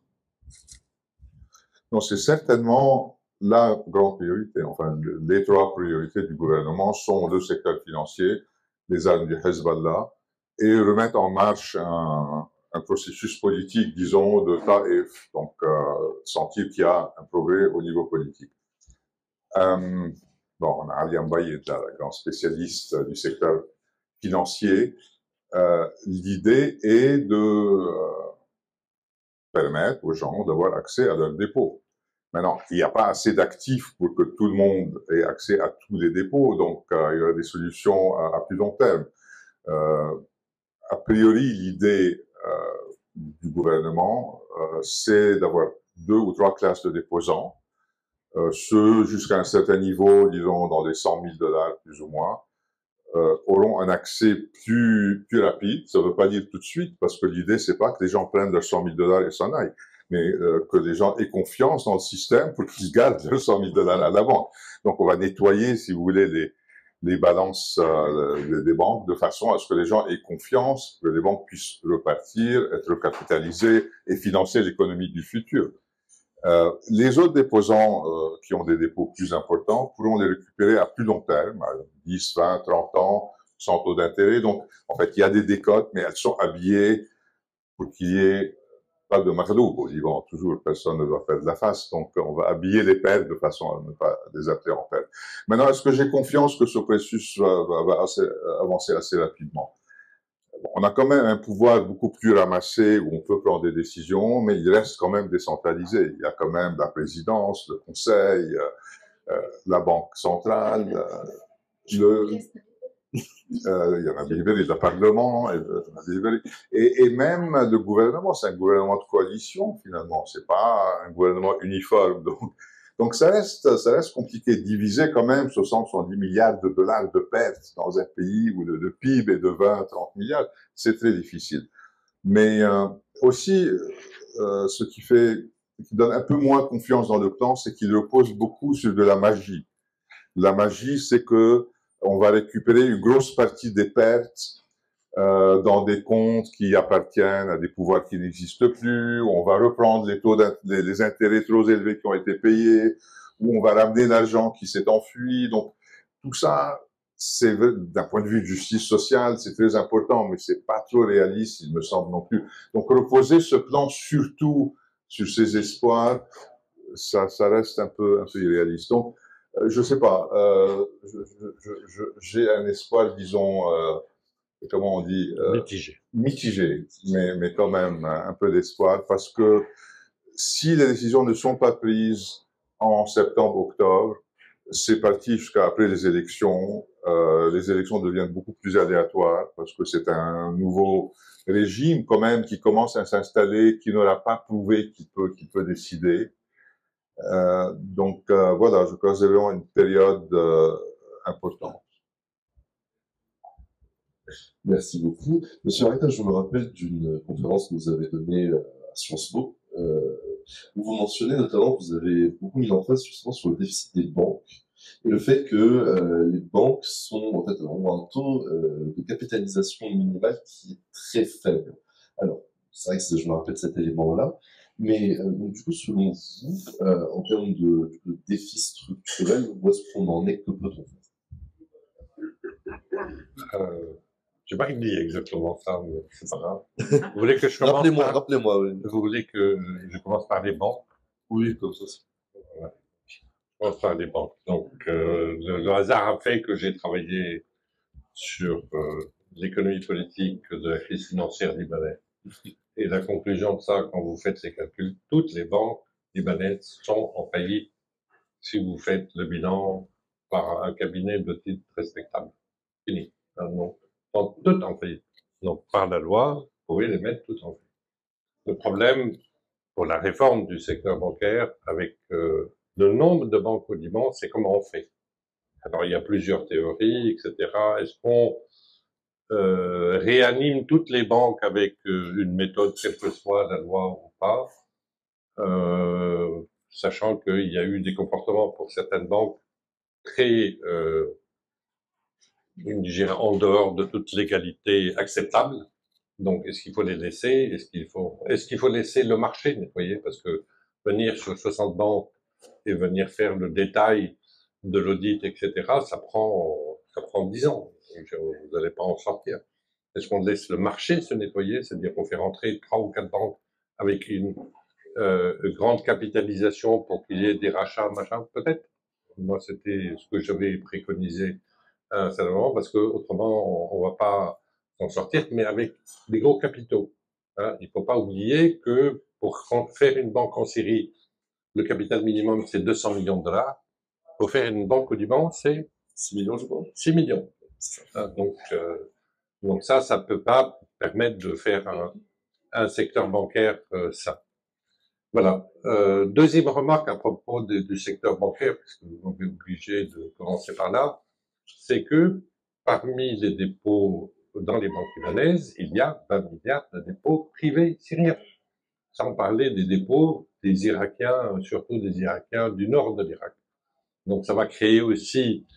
Donc, c'est certainement la grande priorité. Enfin, les 3 priorités du gouvernement sont le secteur financier, les armes du Hezbollah, et remettre en marche un processus politique, disons, de Taïf, donc sentir qu'il y a un progrès au niveau politique. Bon, on a Ali Mbayed, la grande spécialiste du secteur financier. L'idée est de permettre aux gens d'avoir accès à leurs dépôts. Maintenant, il n'y a pas assez d'actifs pour que tout le monde ait accès à tous les dépôts, donc il y aura des solutions à plus long terme. A priori, l'idée du gouvernement, c'est d'avoir 2 ou 3 classes de déposants, ceux jusqu'à un certain niveau, disons dans les $100,000 plus ou moins, auront un accès plus rapide. Ça ne veut pas dire tout de suite, parce que l'idée, c'est pas que les gens prennent leurs $100,000 et s'en aillent, mais que les gens aient confiance dans le système pour qu'ils gardent leurs $100,000 à la banque. Donc, on va nettoyer, si vous voulez, les balances des banques de façon à ce que les gens aient confiance, que les banques puissent repartir, être recapitalisées et financer l'économie du futur. Les autres déposants qui ont des dépôts plus importants pourront les récupérer à plus long terme, à 10, 20, 30 ans, sans taux d'intérêt. Donc, en fait, il y a des décotes, mais elles sont habillées pour qu'il y ait pas de marloub au Liban. Toujours, personne ne doit faire de la face. Donc, on va habiller les pertes de façon à ne pas les appeler en pertes. Maintenant, est-ce que j'ai confiance que ce processus va avancer assez rapidement? On a quand même un pouvoir beaucoup plus ramassé où on peut prendre des décisions, mais il reste quand même décentralisé. Il y a quand même la présidence, le conseil, la banque centrale, il y en a le parlement, et même le gouvernement. C'est un gouvernement de coalition finalement. C'est pas un gouvernement uniforme. Donc ça reste compliqué. Diviser quand même 70 milliards de dollars de pertes dans un pays où le PIB est de 20-30 milliards, c'est très difficile. Mais aussi, ce qui donne un peu moins confiance dans le plan, c'est qu'il repose beaucoup sur de la magie. La magie, c'est que on va récupérer une grosse partie des pertes dans des comptes qui appartiennent à des pouvoirs qui n'existent plus. On va reprendre les intérêts trop élevés qui ont été payés, ou on va ramener l'argent qui s'est enfui. Donc tout ça, c'est d'un point de vue de justice sociale, c'est très important, mais c'est pas trop réaliste, il me semble non plus. Donc reposer ce plan surtout sur ces espoirs, ça reste un peu irréaliste. Donc je sais pas, j'ai un espoir, disons, comment on dit, mitigé, mais quand même un peu d'espoir, parce que si les décisions ne sont pas prises en septembre-octobre, c'est parti jusqu'à après les élections. Les élections deviennent beaucoup plus aléatoires parce que c'est un nouveau régime quand même qui commence à s'installer, qui n'aura pas prouvé qu'il peut décider. Donc voilà, je crois que c'est vraiment une période importante. Merci beaucoup. Monsieur Arita, je me rappelle d'une conférence que vous avez donnée à Sciences Po, où vous mentionnez notamment, vous avez beaucoup mis l'emphase justement sur le déficit des banques et le fait que les banques ont un taux de capitalisation minimale qui est très faible. Alors, c'est vrai que je me rappelle cet élément-là, mais donc, du coup, selon vous, en termes de défi structurel, où est-ce qu'on en est, que peut-on faire j'ai pas dit exactement ça, mais c'est pas grave. Vous voulez que je commence Rappelez-moi, oui. Vous voulez que je commence par les banques? Oui, comme ça. Voilà. Je commence par les banques. Donc, le hasard a fait que j'ai travaillé sur l'économie politique de la crise financière libanaise. Et la conclusion de ça, quand vous faites ces calculs, toutes les banques libanaises sont en faillite si vous faites le bilan par un cabinet de titre respectable. Fini. Non. Sont toutes en faillite. Donc, par la loi, vous pouvez les mettre toutes en faillite. Le problème pour la réforme du secteur bancaire, avec le nombre de banques au Liban, c'est comment on fait. Alors, il y a plusieurs théories, etc. Est-ce qu'on réanime toutes les banques avec une méthode, quelle que soit la loi ou pas, sachant qu'il y a eu des comportements pour certaines banques très en dehors de toute légalité acceptable. Donc, est-ce qu'il faut les laisser? Est-ce qu'il faut laisser le marché nettoyer? Parce que venir sur 60 banques et venir faire le détail de l'audit, etc., ça prend 10 ans. Vous n'allez pas en sortir. Est-ce qu'on laisse le marché se nettoyer? C'est-à-dire qu'on fait rentrer 3 ou 4 banques avec une grande capitalisation pour qu'il y ait des rachats, machin? Peut-être. Moi, c'était ce que j'avais préconisé à un certain moment, parce que autrement, on va pas s'en sortir, mais avec des gros capitaux. Hein. Il faut pas oublier que pour faire une banque en Syrie, le capital minimum, c'est 200 millions de dollars. Pour faire une banque au Liban, c'est 6 millions, je crois. 6 millions. Hein, donc ça peut pas permettre de faire un secteur bancaire sain. Voilà. Deuxième remarque à propos du secteur bancaire, parce que vous m'avez obligé de commencer par là, c'est que parmi les dépôts dans les banques libanaises, il y a 20 milliards de dépôts privés syriens. Sans parler des dépôts des Irakiens, surtout des Irakiens du nord de l'Irak. Donc ça va créer aussi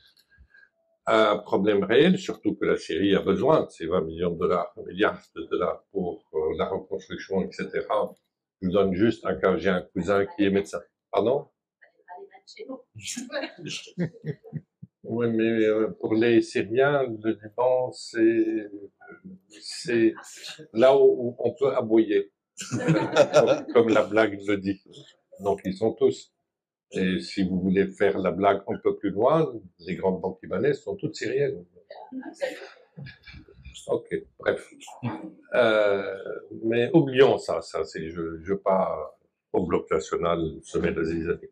un problème réel, surtout que la Syrie a besoin de ces 20 millions de dollars, milliards de dollars pour la reconstruction, etc. Je vous donne juste un cas, j'ai un cousin qui est médecin. Pardon? Oui, mais pour les Syriens, le Liban, c'est là où on peut aboyer, comme la blague le dit. Donc ils sont tous. Et si vous voulez faire la blague un peu plus loin, les grandes banques libanaises sont toutes syriennes. Ok, bref. Mais oublions ça, je veux pas au bloc national semer des zizanies.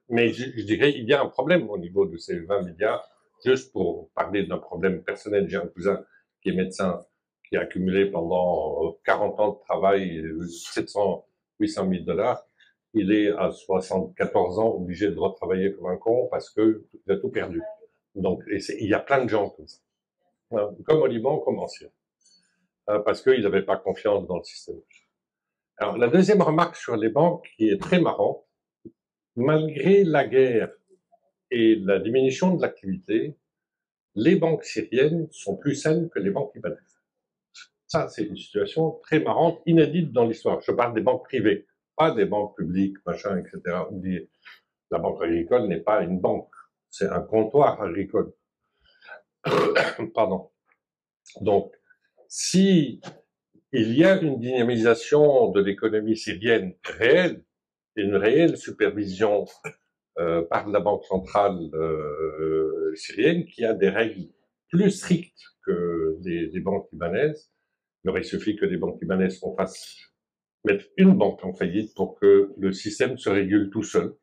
Mais je dirais, il y a un problème au niveau de ces 20 milliards. Juste pour parler d'un problème personnel, j'ai un cousin qui est médecin, qui a accumulé pendant 40 ans de travail 700 800 000 $, il est à 74 ans obligé de retravailler comme un con parce que il a tout perdu. Donc, il y a plein de gens comme ça. Comme au Liban, comme en Syrie. Parce qu'ils n'avaient pas confiance dans le système. Alors, la deuxième remarque sur les banques, qui est très marrante, malgré la guerre et la diminution de l'activité, les banques syriennes sont plus saines que les banques libanaises. Ça, c'est une situation très marrante, inédite dans l'histoire. Je parle des banques privées, pas des banques publiques, machin, etc. Oubliez. La banque agricole n'est pas une banque, c'est un comptoir agricole. Pardon. Donc, si il y a une dynamisation de l'économie syrienne réelle, une réelle supervision par la Banque centrale syrienne, qui a des règles plus strictes que les banques libanaises. Il aurait suffi que les banques libanaises mettre une banque en faillite pour que le système se régule tout seul,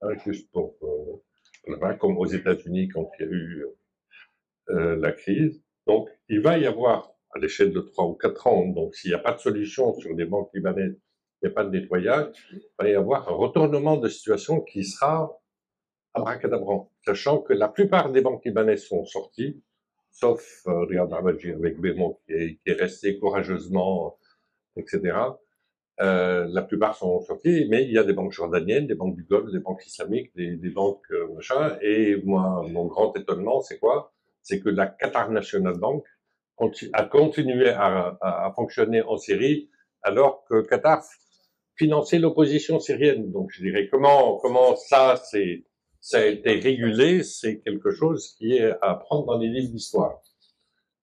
hein, juste pour, comme aux États-Unis quand il y a eu la crise. Donc, il va y avoir, à l'échelle de 3 ou 4 ans, donc s'il n'y a pas de solution sur des banques libanaises, il n'y a pas de nettoyage, il va y avoir un retournement de situation qui sera abracadabrant, sachant que la plupart des banques libanaises sont sorties, sauf Riyad Abaji avec Bémont qui est resté courageusement, etc. La plupart sont sorties, mais il y a des banques jordaniennes, des banques du Golfe, des banques islamiques, des banques machin. Et moi, mon grand étonnement, c'est quoi? C'est que la Qatar National Bank a continué à fonctionner en Syrie, alors que Qatar finançait l'opposition syrienne. Donc, je dirais comment ça a été régulé, c'est quelque chose qui est à prendre dans les livres d'histoire.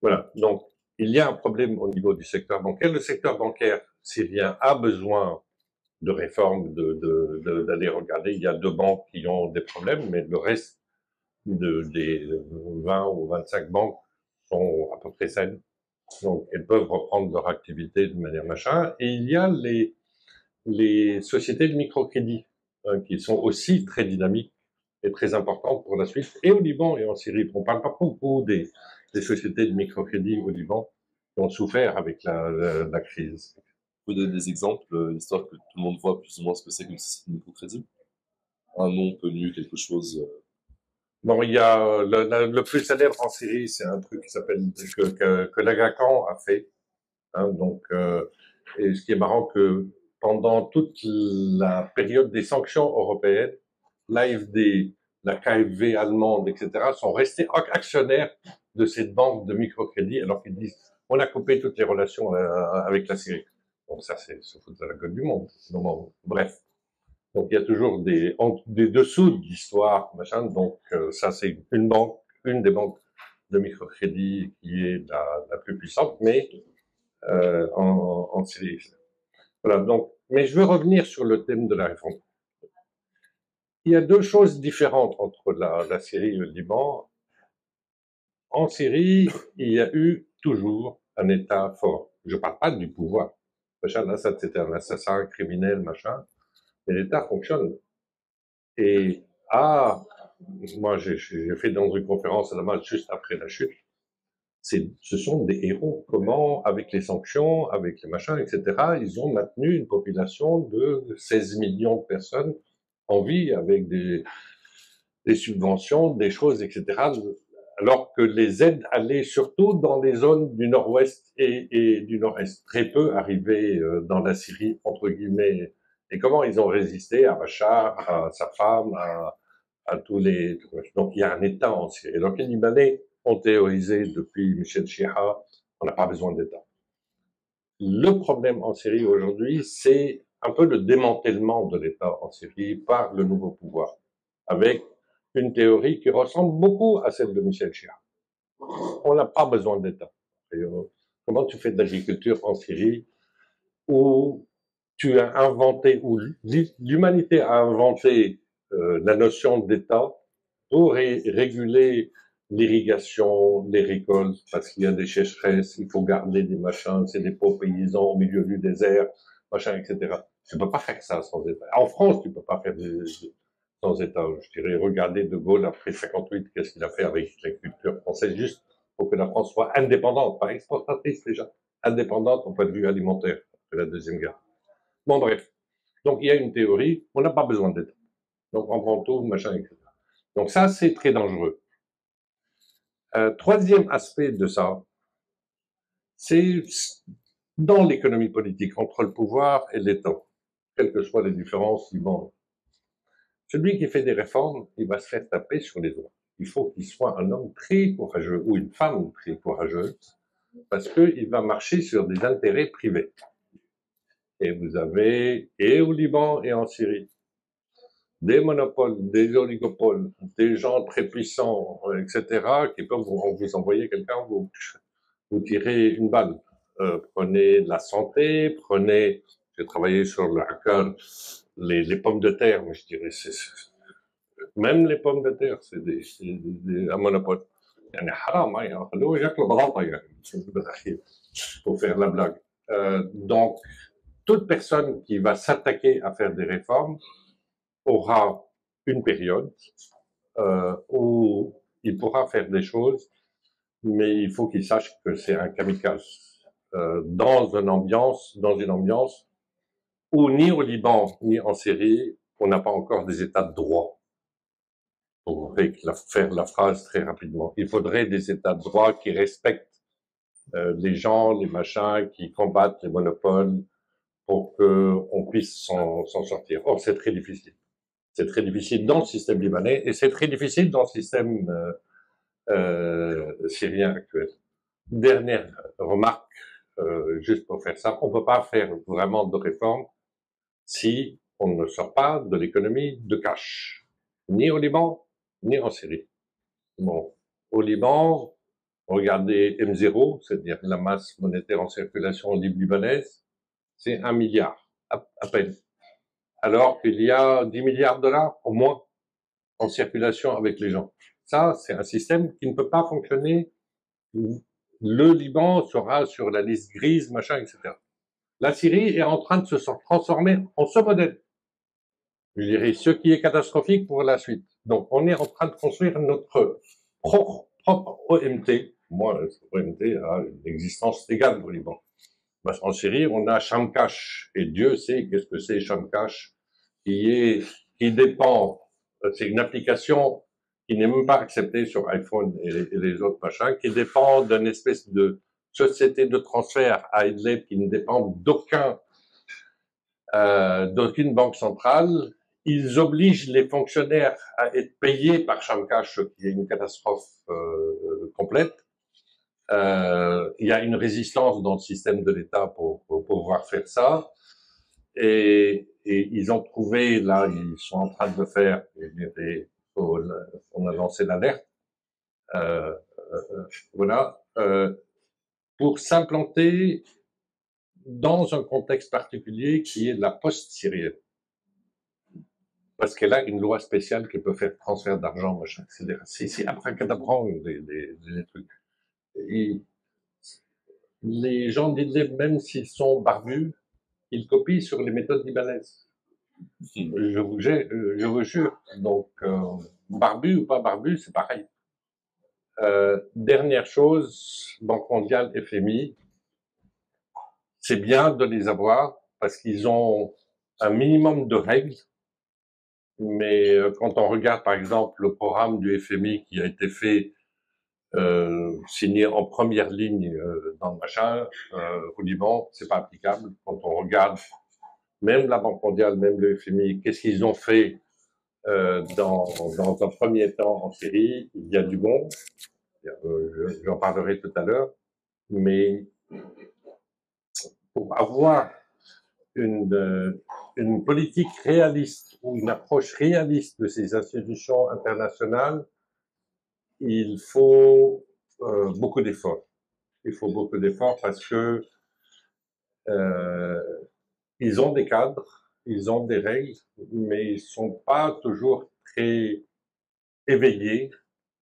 Voilà. Donc, il y a un problème au niveau du secteur bancaire. Le secteur bancaire syrien a besoin de réformes, d'aller regarder. Il y a 2 banques qui ont des problèmes, mais le reste des 20 ou 25 banques sont à peu près saines. Donc, elles peuvent reprendre leur activité de manière machin. Et il y a les sociétés de microcrédit, hein, qui sont aussi très dynamiques et très importantes pour la suite, et au Liban et en Syrie. On parle pas beaucoup des sociétés de microcrédit au Liban qui ont souffert avec la crise. Vous pouvez donner des exemples, histoire que tout le monde voit plus ou moins ce que c'est qu'une société de microcrédit? Un nom connu, quelque chose. Bon, il y a le plus célèbre en Syrie, c'est un truc qui s'appelle que l'Agacan a fait. Hein, donc, et ce qui est marrant que pendant toute la période des sanctions européennes, l'AFD, la KfW allemande, etc., sont restés actionnaires de cette banque de microcrédit, alors qu'ils disent on a coupé toutes les relations avec la Syrie. Donc ça, c'est se foutre de la gueule du monde. Donc, bref. Donc il y a toujours des dessous de l'histoire, machin. Donc ça, c'est une des banques de microcrédit qui est la plus puissante, mais en Syrie. Voilà, donc, mais je veux revenir sur le thème de la réforme. Il y a 2 choses différentes entre la Syrie et le Liban. En Syrie, il y a eu toujours un État fort. Je parle pas du pouvoir. Bachar al-Assad, c'était un assassin criminel, machin, mais l'État fonctionne. Et moi, j'ai fait dans une conférence à Damas juste après la chute. Ce sont des héros. Comment, avec les sanctions, avec les machins, etc., ils ont maintenu une population de 16 millions de personnes en vie avec des subventions, des choses, etc., alors que les aides allaient surtout dans les zones du nord-ouest et du nord-est. Très peu arrivaient dans la Syrie, entre guillemets. Et comment ils ont résisté à Bachar, à sa femme, à tous les... Donc il y a un État en Syrie. Donc les Libanais ont théorisé depuis Michel Chia, on n'a pas besoin d'État. Le problème en Syrie aujourd'hui, c'est un peu le démantèlement de l'État en Syrie par le nouveau pouvoir, avec une théorie qui ressemble beaucoup à celle de Michel Chia. On n'a pas besoin d'État. Comment tu fais de l'agriculture en Syrie où tu as inventé, où l'humanité a inventé la notion d'État pour réguler l'irrigation, les récoltes, parce qu'il y a des sécheresses, il faut garder des machins, c'est des pauvres paysans au milieu du désert, machin, etc. Tu peux pas faire ça sans État. En France, tu peux pas faire sans État. Je dirais, regardez De Gaulle après 58, qu'est-ce qu'il a fait avec la culture française, juste pour que la France soit indépendante, pas exportatrice déjà, indépendante au point de vue alimentaire après la Deuxième Guerre. Bon, bref. Donc, il y a une théorie, on n'a pas besoin d'État. Donc, on prend tout, machin, etc. Donc, ça, c'est très dangereux. Troisième aspect de ça, c'est dans l'économie politique, entre le pouvoir et l'État, quelles que soient les différences, celui qui fait des réformes, il va se faire taper sur les doigts. Il faut qu'il soit un homme très courageux ou une femme très courageuse, parce qu'il va marcher sur des intérêts privés. Et vous avez, et au Liban et en Syrie, des monopoles, des oligopoles, des gens très puissants, etc., qui peuvent vous envoyer quelqu'un, vous tirez une balle. Prenez la santé, prenez, j'ai travaillé sur le hacker, les pommes de terre, mais je dirais, même les pommes de terre, c'est un monopole. يعني حرام يعني خلوه ياكلوا بلاطه يعني pour faire la blague. Donc, toute personne qui va s'attaquer à faire des réformes aura une période où il pourra faire des choses, mais il faut qu'il sache que c'est un kamikaze. Dans une ambiance où ni au Liban ni en Syrie, on n'a pas encore des états de droit. Pour faire la phrase très rapidement. Il faudrait des états de droit qui respectent les gens, les machins, qui combattent les monopoles pour qu'on puisse s'en sortir. Or, c'est très difficile. C'est très difficile dans le système libanais et c'est très difficile dans le système syrien actuel. Dernière remarque, juste pour faire ça, on ne peut pas faire vraiment de réforme si on ne sort pas de l'économie de cash, ni au Liban, ni en Syrie. Bon, au Liban, regardez M0, c'est-à-dire la masse monétaire en circulation libanaise, c'est 1 milliard, à peine. Alors qu'il y a 10 milliards de dollars, au moins, en circulation avec les gens. Ça, c'est un système qui ne peut pas fonctionner. Le Liban sera sur la liste grise, machin, etc. La Syrie est en train de se transformer en ce modèle. Je dirais ce qui est catastrophique pour la suite. Donc, on est en train de construire notre propre OMT. Moi, OMT a une existence légale au Liban. Parce qu'en Syrie, on a Shamkash. Et Dieu sait qu'est-ce que c'est Shamkash, qui dépend, c'est une application qui n'est même pas acceptée sur iPhone et les autres machins, qui dépend d'une espèce de société de transfert à Idlib qui ne dépend d'aucune banque centrale. Ils obligent les fonctionnaires à être payés par Shamkash, ce qui est une catastrophe complète. Il y a une résistance dans le système de l'État pour pouvoir faire ça. Et ils ont trouvé, là, ils sont en train de le faire, on a lancé l'alerte, voilà, pour s'implanter dans un contexte particulier qui est la post-syrienne. Parce qu'elle a une loi spéciale qui peut faire transfert d'argent, machin, etc. C'est abracadabrant, les trucs. Et les gens d'Idlib, même s'ils sont barbus, ils copient sur les méthodes libanaises. Je vous jure. Donc, barbu ou pas barbu, c'est pareil. Dernière chose, Banque mondiale, FMI, c'est bien de les avoir parce qu'ils ont un minimum de règles. Mais quand on regarde, par exemple, le programme du FMI qui a été fait, signé en première ligne dans le machin, au Liban, c'est pas applicable. Quand on regarde même la Banque mondiale, même le FMI, qu'est-ce qu'ils ont fait dans un premier temps en Syrie, il y a du bon, j'en parlerai tout à l'heure, mais pour avoir une politique réaliste ou une approche réaliste de ces institutions internationales, il faut beaucoup d'efforts. Il faut beaucoup d'efforts parce que ils ont des cadres, ils ont des règles, mais ils sont pas toujours très éveillés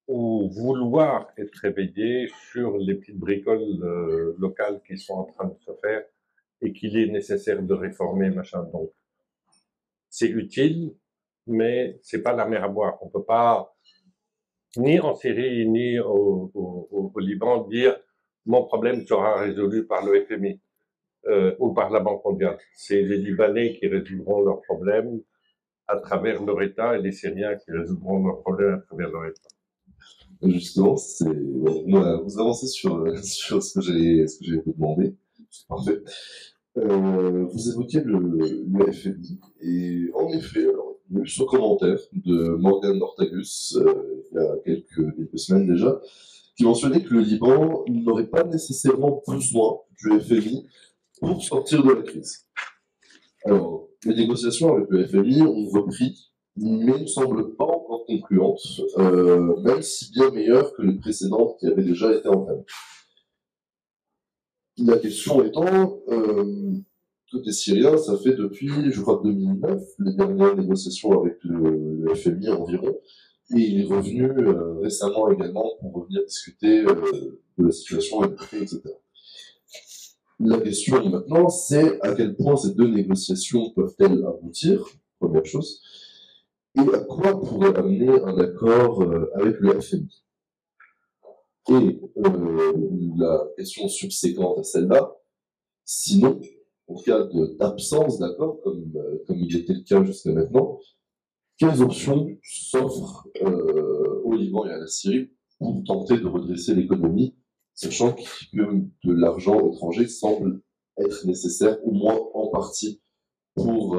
ou vouloir être éveillés sur les petites bricoles locales qui sont en train de se faire et qu'il est nécessaire de réformer, machin. Donc, c'est utile, mais c'est pas la mer à boire. On peut pas, ni en Syrie, ni au Liban, dire mon problème sera résolu par le FMI. ou par la Banque mondiale. C'est les Libanais qui résoudront leurs problèmes à travers leur État et les Syriens qui résoudront leurs problèmes à travers leur État. Justement, vous avancez sur ce que j'ai vous demandé. C'est parfait. Vous évoquez le FMI, et en effet, alors, il y a eu ce commentaire de Morgan Ortagus, il y a quelques semaines déjà, qui mentionnait que le Liban n'aurait pas nécessairement besoin du FMI pour sortir de la crise. Alors, les négociations avec le FMI ont repris, mais ne semblent pas encore concluantes, même si bien meilleures que les précédentes qui avaient déjà été entamées. La question étant, côté syrien, ça fait depuis, je crois, 2009, les dernières négociations avec le FMI environ, et il est revenu récemment également pour revenir discuter de la situation etc. La question maintenant, c'est à quel point ces deux négociations peuvent-elles aboutir, première chose, et à quoi pourrait amener un accord avec le FMI. Et la question subséquente à celle-là, sinon, en cas d'absence d'accord, comme il était le cas jusqu'à maintenant, quelles options s'offrent au Liban et à la Syrie pour tenter de redresser l'économie, sachant que de l'argent étranger semble être nécessaire, au moins en partie, pour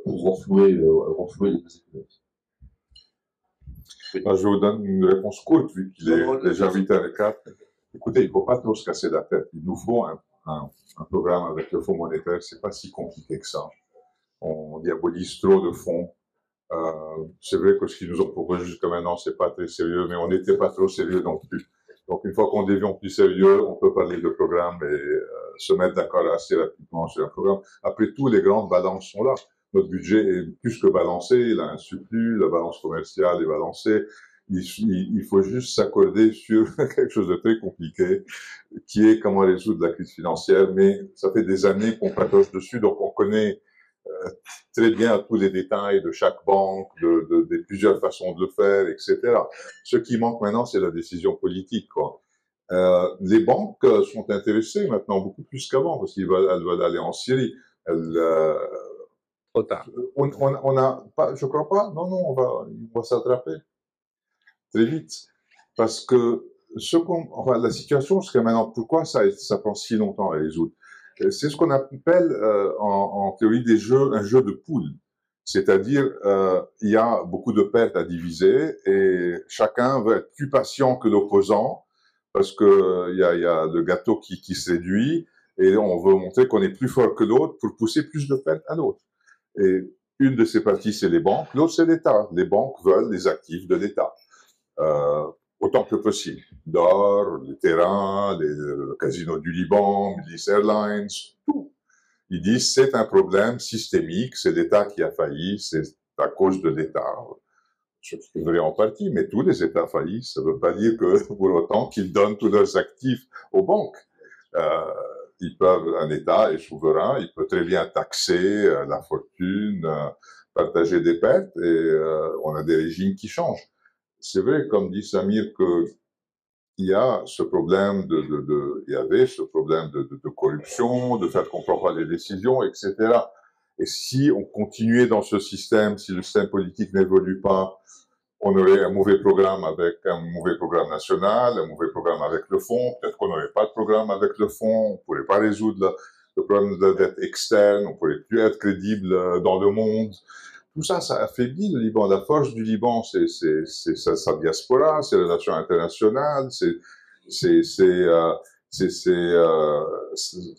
renflouer les bases économiques. Je vous donne une réponse courte, vu qu'il est déjà 8h04. Écoutez, il ne faut pas trop se casser la tête. Il nous faut un programme avec le Fonds monétaire. Ce n'est pas si compliqué que ça. On diabolise trop de fonds. C'est vrai que ce qu'ils nous ont proposé jusqu'à maintenant, c'est pas très sérieux, mais on n'était pas trop sérieux non plus. Donc, une fois qu'on devient plus sérieux, on peut parler de programme et se mettre d'accord assez rapidement sur un programme. Après tout, les grandes balances sont là. Notre budget est plus que balancé, il a un surplus, la balance commerciale est balancée. Il faut juste s'accorder sur quelque chose de très compliqué, qui est comment résoudre la crise financière, mais ça fait des années qu'on patauge dessus, donc on connaît très bien tous les détails de chaque banque, de plusieurs façons de le faire, etc. Ce qui manque maintenant, c'est la décision politique, quoi. Les banques sont intéressées maintenant beaucoup plus qu'avant, parce qu'elles veulent aller en Syrie. Trop tard. On a pas, je crois pas. Non, on va s'attraper très vite, parce que la situation jusqu'à maintenant, pourquoi ça prend si longtemps à résoudre? C'est ce qu'on appelle en théorie un jeu de poules. C'est-à-dire, il y a beaucoup de pertes à diviser et chacun veut être plus patient que l'opposant parce que il y a le gâteau qui se réduit et on veut montrer qu'on est plus fort que l'autre pour pousser plus de pertes à l'autre. Et une de ces parties, c'est les banques, l'autre, c'est l'État. Les banques veulent les actifs de l'État. Autant que possible. L'or, les terrains, le casino du Liban, Milice Airlines, tout. Ils disent c'est un problème systémique, c'est l'État qui a failli, c'est à cause de l'État. Ce qui est vrai en partie, mais tous les États faillissent. Ça ne veut pas dire que pour autant qu'ils donnent tous leurs actifs aux banques. Un État est souverain, il peut très bien taxer la fortune, partager des pertes, et on a des régimes qui changent. C'est vrai, comme dit Samir, qu'il y a ce problème il y avait ce problème de corruption, de fait qu'on ne prend pas les décisions, etc. Et si on continuait dans ce système, si le système politique n'évolue pas, on aurait un mauvais programme avec un mauvais programme national, un mauvais programme avec le fonds, peut-être qu'on n'aurait pas de programme avec le fonds, on ne pourrait pas résoudre le problème de dette externe, on ne pourrait plus être crédible dans le monde. Tout ça, ça affaiblit le Liban. La force du Liban, c'est sa diaspora, ses relations internationales, c'est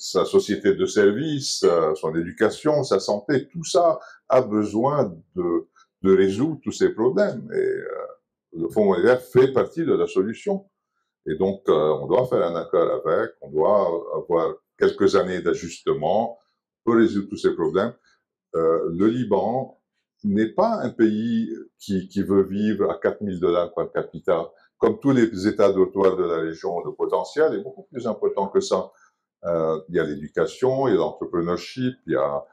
sa société de services, son éducation, sa santé. Tout ça a besoin de résoudre tous ces problèmes. Et le Fonds monétaire fait partie de la solution. Et donc, on doit faire un accord avec, on doit avoir quelques années d'ajustement pour résoudre tous ces problèmes. Le Liban n'est pas un pays qui veut vivre à $4 000 par capita. Comme tous les États dortoirs de la région, le potentiel est beaucoup plus important que ça. Il y a l'éducation, il y a l'entrepreneurship, il y a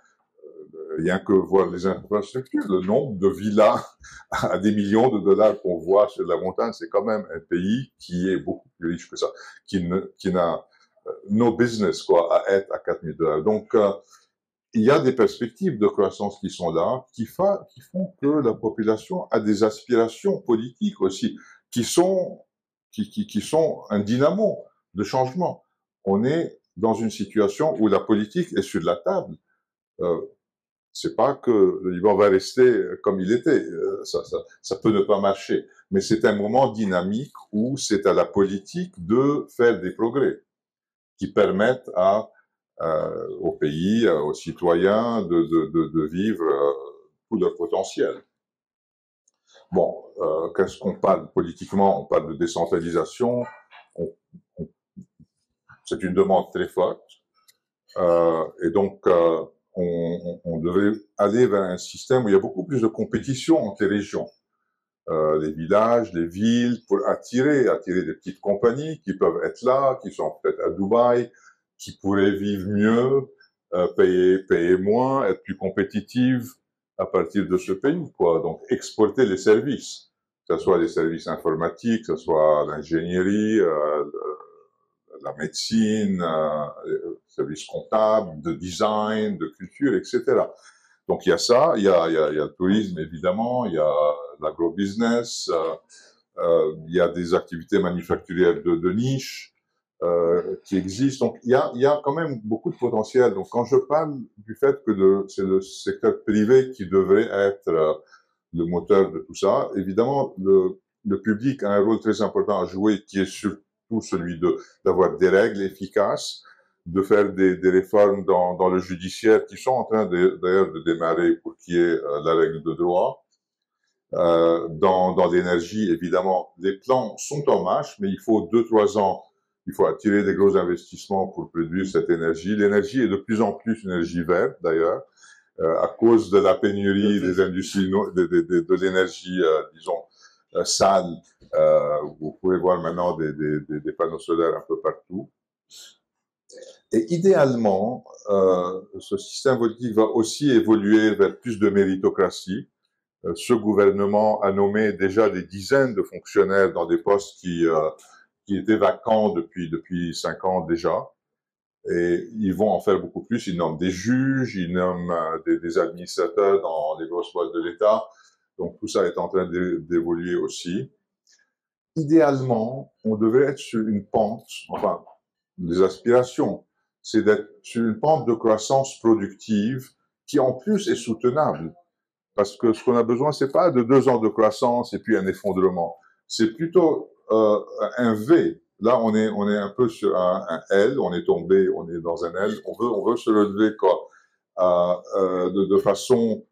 rien que voir les infrastructures, le nombre de villas à des millions de dollars qu'on voit sur la montagne, c'est quand même un pays qui est beaucoup plus riche que ça, qui n'a no business, quoi, à être à 4 000 $. Donc, il y a des perspectives de croissance qui sont là, qui font que la population a des aspirations politiques aussi, qui sont un dynamo de changement. On est dans une situation où la politique est sur la table. C'est pas que le Liban va rester comme il était, ça peut ne pas marcher, mais c'est un moment dynamique où c'est à la politique de faire des progrès qui permettent au pays, aux citoyens de vivre tout leur potentiel. Bon, qu'est-ce qu'on parle politiquement? On parle de décentralisation. C'est une demande très forte. Et donc, on devrait aller vers un système où il y a beaucoup plus de compétition entre les régions. Les villages, les villes, pour attirer des petites compagnies qui peuvent être là, qui sont peut-être à Dubaï, qui pourraient vivre mieux, payer moins, être plus compétitives à partir de ce pays, quoi. Donc, exporter les services, que ce soit les services informatiques, que ce soit l'ingénierie, la médecine, services comptables, de design, de culture, etc. Donc il y a ça, il y a le tourisme évidemment, il y a l'agrobusiness, il y a des activités manufacturières de niche qui existent. Donc il y a quand même beaucoup de potentiel. Donc quand je parle du fait que c'est le secteur privé qui devrait être le moteur de tout ça, évidemment le public a un rôle très important à jouer, qui est surtout celui d'avoir des règles efficaces, de faire des réformes dans le judiciaire qui sont en train d'ailleurs de démarrer pour qu'il y ait la règle de droit. Dans l'énergie, évidemment, les plans sont en marche, mais il faut 2-3 ans, il faut attirer des gros investissements pour produire cette énergie. L'énergie est de plus en plus une énergie verte, d'ailleurs, à cause de la pénurie des industries, de l'énergie, disons, sale. Vous pouvez voir maintenant des panneaux solaires un peu partout. Et idéalement, ce système politique va aussi évoluer vers plus de méritocratie. Ce gouvernement a nommé déjà des dizaines de fonctionnaires dans des postes qui étaient vacants depuis 5 ans déjà. Et ils vont en faire beaucoup plus. Ils nomment des juges, ils nomment des administrateurs dans les grosses boîtes de l'État. Donc tout ça est en train d'évoluer aussi. Idéalement, on devrait être sur une pente, enfin, les aspirations, c'est d'être sur une pente de croissance productive qui en plus est soutenable. Parce que ce qu'on a besoin, c'est pas de 2 ans de croissance et puis un effondrement. C'est plutôt un V. Là, on est un peu sur un L, on est tombé, on est dans un L. On veut se relever quoi, de façon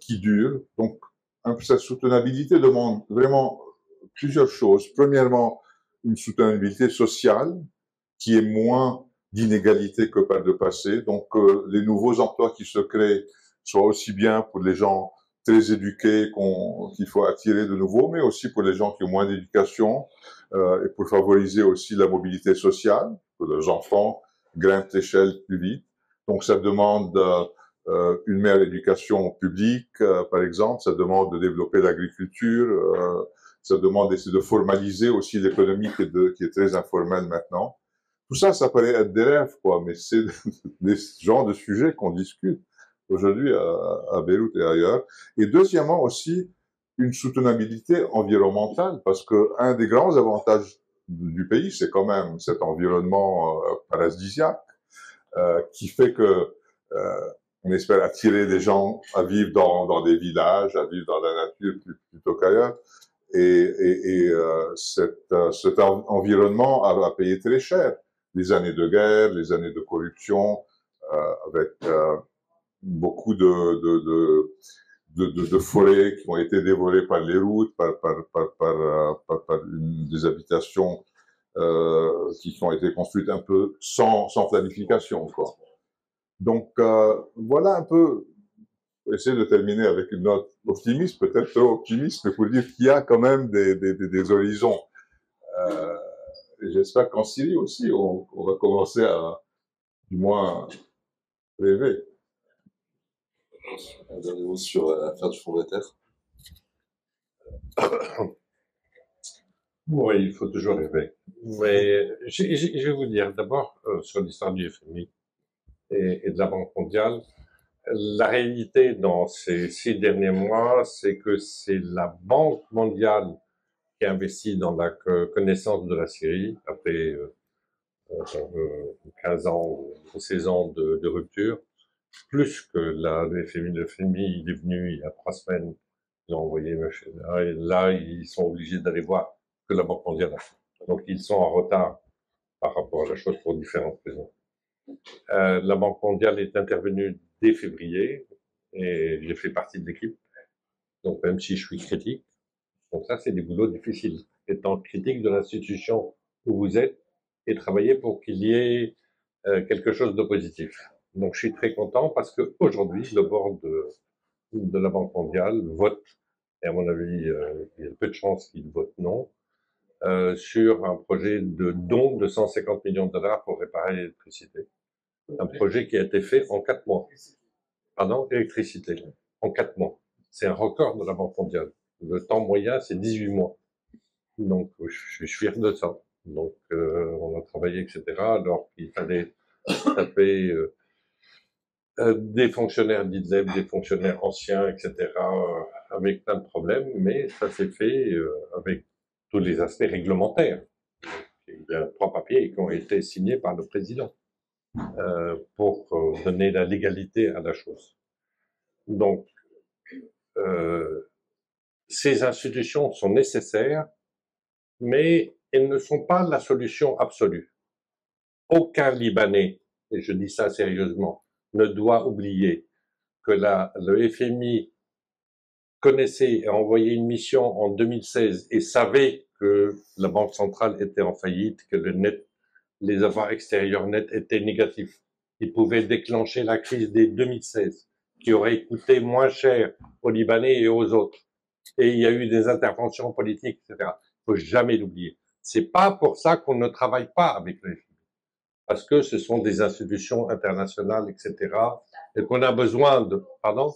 qui dure. Donc, cette soutenabilité demande vraiment plusieurs choses. Premièrement, une soutenabilité sociale qui est moins d'inégalité que par le passé. Donc, les nouveaux emplois qui se créent soient aussi bien pour les gens très éduqués qu'il faut attirer de nouveau, mais aussi pour les gens qui ont moins d'éducation et pour favoriser aussi la mobilité sociale, que les enfants grimpent l'échelle plus vite. Donc, ça demande une meilleure éducation publique, par exemple. Ça demande de développer l'agriculture. Ça demande d'essayer de formaliser aussi l'économie qui est très informelle maintenant. Tout ça, ça paraît être des rêves, quoi, mais c'est des genres de sujets qu'on discute aujourd'hui à Beyrouth et ailleurs. Et deuxièmement aussi, une soutenabilité environnementale, parce que un des grands avantages du pays, c'est quand même cet environnement paradisiaque qui fait que on espère attirer des gens à vivre dans des villages, à vivre dans la nature plutôt qu'ailleurs. Et cet environnement a payé très cher les années de guerre, les années de corruption, avec beaucoup de forêts qui ont été dévorées par les routes, par des habitations qui ont été construites un peu sans planification, quoi. Donc voilà un peu. Essayer de terminer avec une note optimiste, peut-être trop optimiste, mais pour dire qu'il y a quand même des horizons. Et j'espère qu'en Syrie aussi, on va commencer à, du moins, rêver. Un dernier mot sur l'affaire du fonds monétaire. Oui, il faut toujours rêver. Mais je vais vous dire d'abord sur l'histoire du FMI et de la Banque mondiale. La réalité dans ces 6 derniers mois, c'est que c'est la Banque mondiale qui a investi dans la connaissance de la Syrie après 15 ans ou 16 ans de rupture, plus que le FMI. Le FMI, il est venu il y a 3 semaines, ils ont envoyé là, et là, ils sont obligés d'aller voir que la Banque mondiale a fait. Donc, ils sont en retard par rapport à la chose pour différentes raisons. La Banque mondiale est intervenue dès février et j'ai fait partie de l'équipe. Donc, même si je suis critique, donc ça, c'est des boulots difficiles. Étant critique de l'institution où vous êtes et travailler pour qu'il y ait quelque chose de positif. Donc, je suis très content parce que aujourd'hui, le board de la Banque mondiale vote, et à mon avis, il y a peu de chances qu'il vote non, sur un projet de don de 150 millions de dollars pour réparer l'électricité. Un projet qui a été fait en 4 mois. Pardon, électricité. En 4 mois. C'est un record de la Banque mondiale. Le temps moyen, c'est 18 mois. Donc, je suis fier de ça. Donc, on a travaillé, etc. Alors qu'il fallait taper des fonctionnaires d'IDLEB, des fonctionnaires anciens, etc., avec plein de problèmes, mais ça s'est fait avec tous les aspects réglementaires. Il y a 3 papiers qui ont été signés par le président pour donner la légalité à la chose. Donc, ces institutions sont nécessaires, mais elles ne sont pas la solution absolue. Aucun Libanais, et je dis ça sérieusement, ne doit oublier que le FMI connaissait et a envoyé une mission en 2016 et savait que la Banque centrale était en faillite, que les avoirs extérieurs nets étaient négatifs. Ils pouvaient déclencher la crise dès 2016, qui aurait coûté moins cher aux Libanais et aux autres. Et il y a eu des interventions politiques, etc. Il faut jamais l'oublier. C'est pas pour ça qu'on ne travaille pas avec le FMI. Parce que ce sont des institutions internationales, etc. Et qu'on a besoin de, pardon?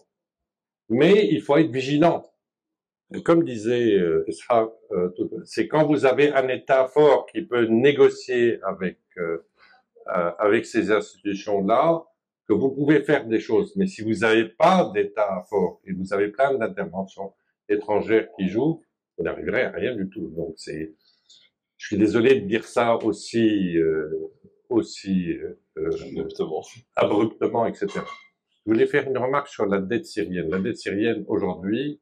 Mais il faut être vigilant. Comme disait Ishaq, c'est quand vous avez un État fort qui peut négocier avec ces institutions-là que vous pouvez faire des choses. Mais si vous n'avez pas d'État fort et vous avez plein d'interventions étrangères qui jouent, vous n'arriverez à rien du tout. Donc je suis désolé de dire ça aussi abruptement, etc. Je voulais faire une remarque sur la dette syrienne. La dette syrienne aujourd'hui,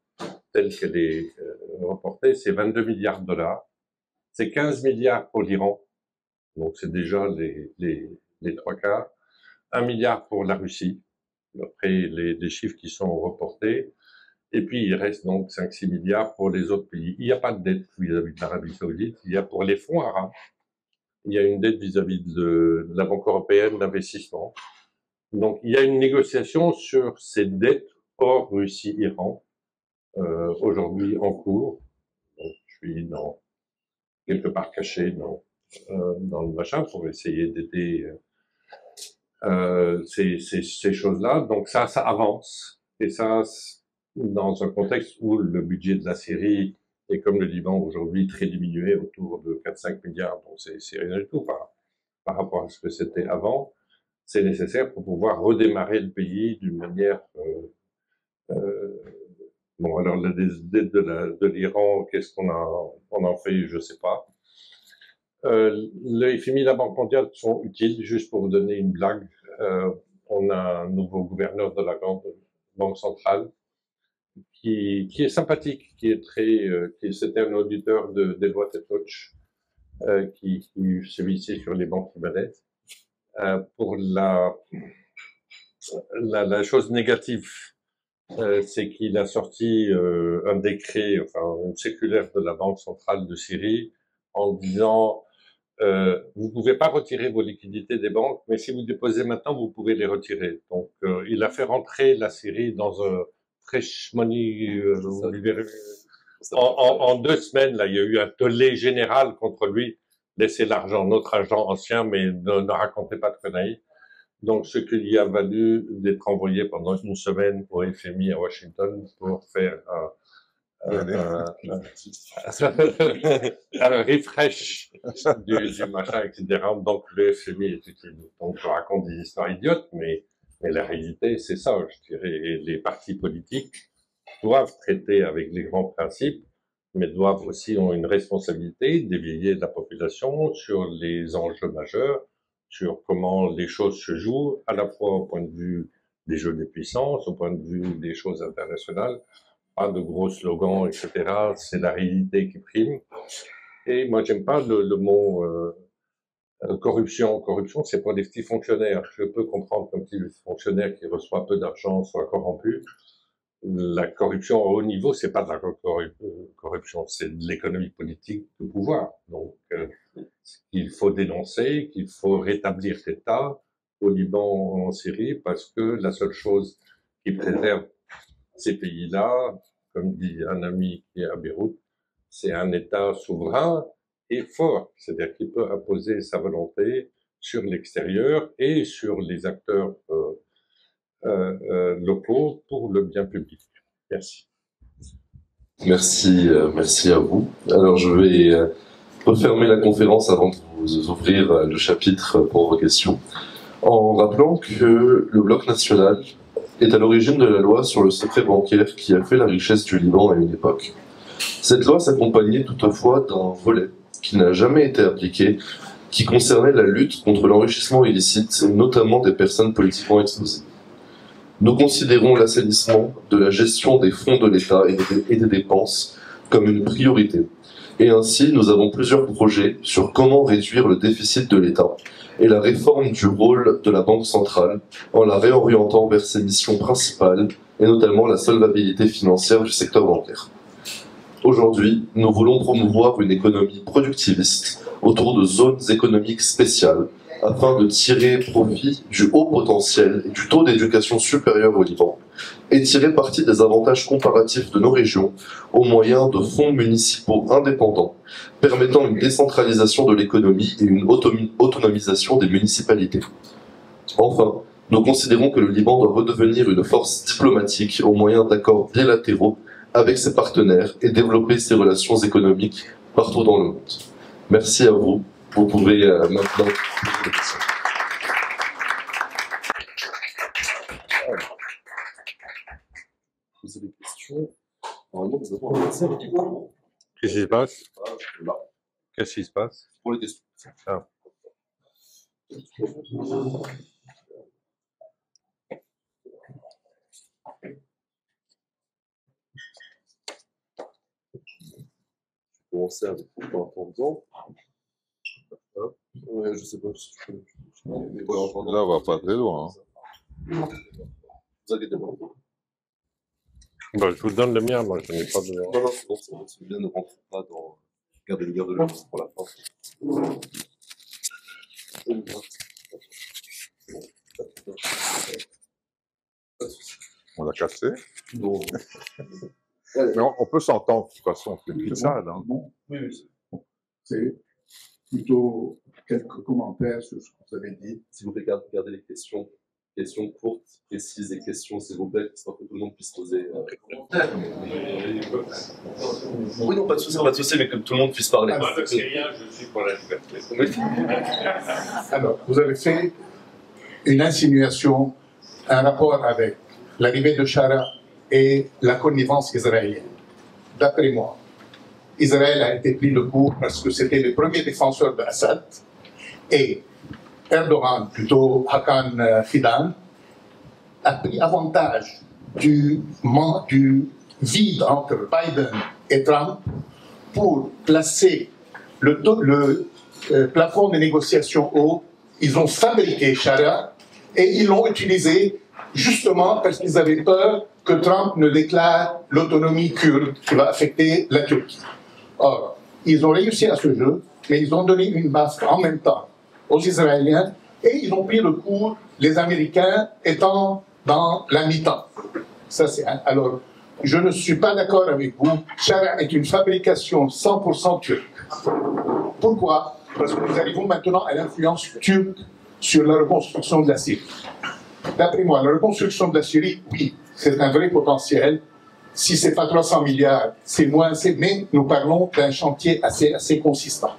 telle qu'elle est reportée, c'est 22 milliards de dollars. C'est 15 milliards pour l'Iran. Donc c'est déjà les 3 quarts. 1 milliard pour la Russie, après les chiffres qui sont reportés. Et puis il reste donc 5-6 milliards pour les autres pays. Il n'y a pas de dette vis-à-vis de l'Arabie Saoudite. Il y a pour les fonds arabes, il y a une dette vis-à-vis de la Banque européenne d'investissement. Donc il y a une négociation sur ces dettes hors Russie-Iran, aujourd'hui en cours. Donc, je suis quelque part caché dans le machin pour essayer d'aider ces choses-là. Donc ça avance. Et ça, dans un contexte où le budget de la Syrie est comme le Liban aujourd'hui très diminué, autour de 4-5 milliards, donc c'est rien du tout par rapport à ce que c'était avant. C'est nécessaire pour pouvoir redémarrer le pays d'une manière bon, alors la dette de l'Iran, qu'est-ce qu'on en fait, je sais pas. Le FMI et la Banque mondiale sont utiles, juste pour vous donner une blague. On a un nouveau gouverneur de la Banque centrale qui est sympathique, c'était un auditeur de Deloitte & Touch, qui se vissait sur les banques libanaises. Pour la chose négative, c'est qu'il a sorti un décret, enfin une circulaire de la Banque centrale de Syrie en disant vous pouvez pas retirer vos liquidités des banques, mais si vous déposez maintenant, vous pouvez les retirer. Donc il a fait rentrer la Syrie dans un fresh money en 2 semaines. Là, il y a eu un tollé général contre lui. Laissez l'argent, notre argent ancien, mais ne racontez pas de conneries. Donc, ce qu'il y a valu d'être envoyé pendant 1 semaine au FMI à Washington pour faire un refresh du machin, etc. Donc le FMI est utile. Donc je raconte des histoires idiotes, mais la réalité, c'est ça, je dirais. Et les partis politiques doivent traiter avec les grands principes, mais doivent aussi ont une responsabilité d'éveiller la population sur les enjeux majeurs, sur comment les choses se jouent, à la fois au point de vue des jeux des puissances, au point de vue des choses internationales. Pas de gros slogans, etc. C'est la réalité qui prime. Et moi, j'aime pas le mot corruption. Corruption, c'est pour les petits fonctionnaires. Je peux comprendre qu'un petit fonctionnaire qui reçoit peu d'argent soit corrompu. La corruption à haut niveau, c'est pas de la corruption, c'est de l'économie politique de pouvoir. Donc, qu'il faut dénoncer, qu'il faut rétablir l'État au Liban, en Syrie, parce que la seule chose qui préserve ces pays-là, comme dit un ami qui est à Beyrouth, c'est un État souverain et fort, c'est-à-dire qu'il peut imposer sa volonté sur l'extérieur et sur les acteurs locaux pour le bien public. Merci. Merci à vous. Alors je vais refermer la conférence avant de vous ouvrir le chapitre pour vos questions, en rappelant que le Bloc national est à l'origine de la loi sur le secret bancaire qui a fait la richesse du Liban à une époque. Cette loi s'accompagnait toutefois d'un volet qui n'a jamais été appliqué, qui concernait la lutte contre l'enrichissement illicite, notamment des personnes politiquement exposées. Nous considérons l'assainissement de la gestion des fonds de l'État et des dépenses comme une priorité. Et ainsi, nous avons plusieurs projets sur comment réduire le déficit de l'État et la réforme du rôle de la Banque centrale en la réorientant vers ses missions principales et notamment la solvabilité financière du secteur bancaire. Aujourd'hui, nous voulons promouvoir une économie productiviste autour de zones économiques spéciales afin de tirer profit du haut potentiel et du taux d'éducation supérieur au Liban et tirer parti des avantages comparatifs de nos régions au moyen de fonds municipaux indépendants permettant une décentralisation de l'économie et une autonomisation des municipalités. Enfin, nous considérons que le Liban doit redevenir une force diplomatique au moyen d'accords bilatéraux avec ses partenaires et développer ses relations économiques partout dans le monde. Merci à vous. Vous pouvez maintenant... Vous avez des questions? Normalement, nous avons un médecin qui vous... Qu'est-ce qui se passe? Qu'est-ce qui se passe? Pour les questions. Ah. Commencer avec vous en temps. Ouais, je sais pas si je peux. Mais voilà, Là, on va pas très loin. Vous inquiétez pas. Bon, je vous donne le mien, moi je n'ai pas de... Non, c'est bien, ne rentrez pas dans. Gardez le garde de l'œuvre pour la fin. On l'a cassé. Non. Mais on peut s'entendre, de toute façon, c'est une petite salle. Hein. Bon, oui, c'est plutôt quelques commentaires sur ce que vous avez dit. Si vous pouvez garder les questions courtes, précises et questions, s'il vous plaît, histoire que tout le monde puisse poser. Oui, non, pas de souci, mais que tout le monde puisse parler. Moi, je sais rien, je suis pour la liberté. Alors, vous avez fait une insinuation, un rapport avec l'arrivée de Shara et la connivence israélienne. D'après moi, Israël a été pris le coup parce que c'était le premier défenseur d'Assad et Erdogan, plutôt Hakan Fidan, a pris avantage du vide entre Biden et Trump pour placer le plafond de négociation haut. Ils ont fabriqué Shara et ils l'ont utilisé justement parce qu'ils avaient peur que Trump ne déclare l'autonomie kurde qui va affecter la Turquie. Or, ils ont réussi à ce jeu, mais ils ont donné une baffe en même temps aux Israéliens et ils ont pris le coup, les Américains étant dans la mi-temps. Ça, c'est alors, je ne suis pas d'accord avec vous. Shara est une fabrication 100% turque. Pourquoi? Parce que nous arrivons maintenant à l'influence turque sur la reconstruction de la Syrie. D'après moi, la reconstruction de la Syrie, oui, c'est un vrai potentiel, Si c'est pas 300 milliards, c'est moins, mais nous parlons d'un chantier assez consistant.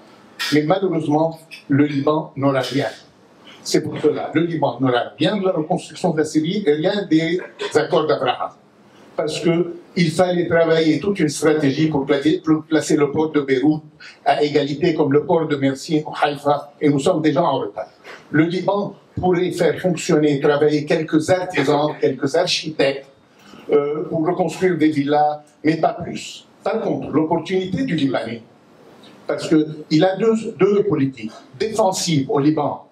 Mais malheureusement, le Liban n'aura rien. C'est pour cela, le Liban n'aura rien de la reconstruction de la Syrie et rien des accords d'Abraham. Parce qu'il fallait travailler toute une stratégie pour placer le port de Beyrouth à égalité comme le port de Mersin ou Haïfa, et nous sommes déjà en retard. Le Liban pourrait faire fonctionner, travailler quelques artisans, quelques architectes pour reconstruire des villas, mais pas plus. Par contre, l'opportunité du Libanais, parce qu'il a deux politiques défensives au Liban,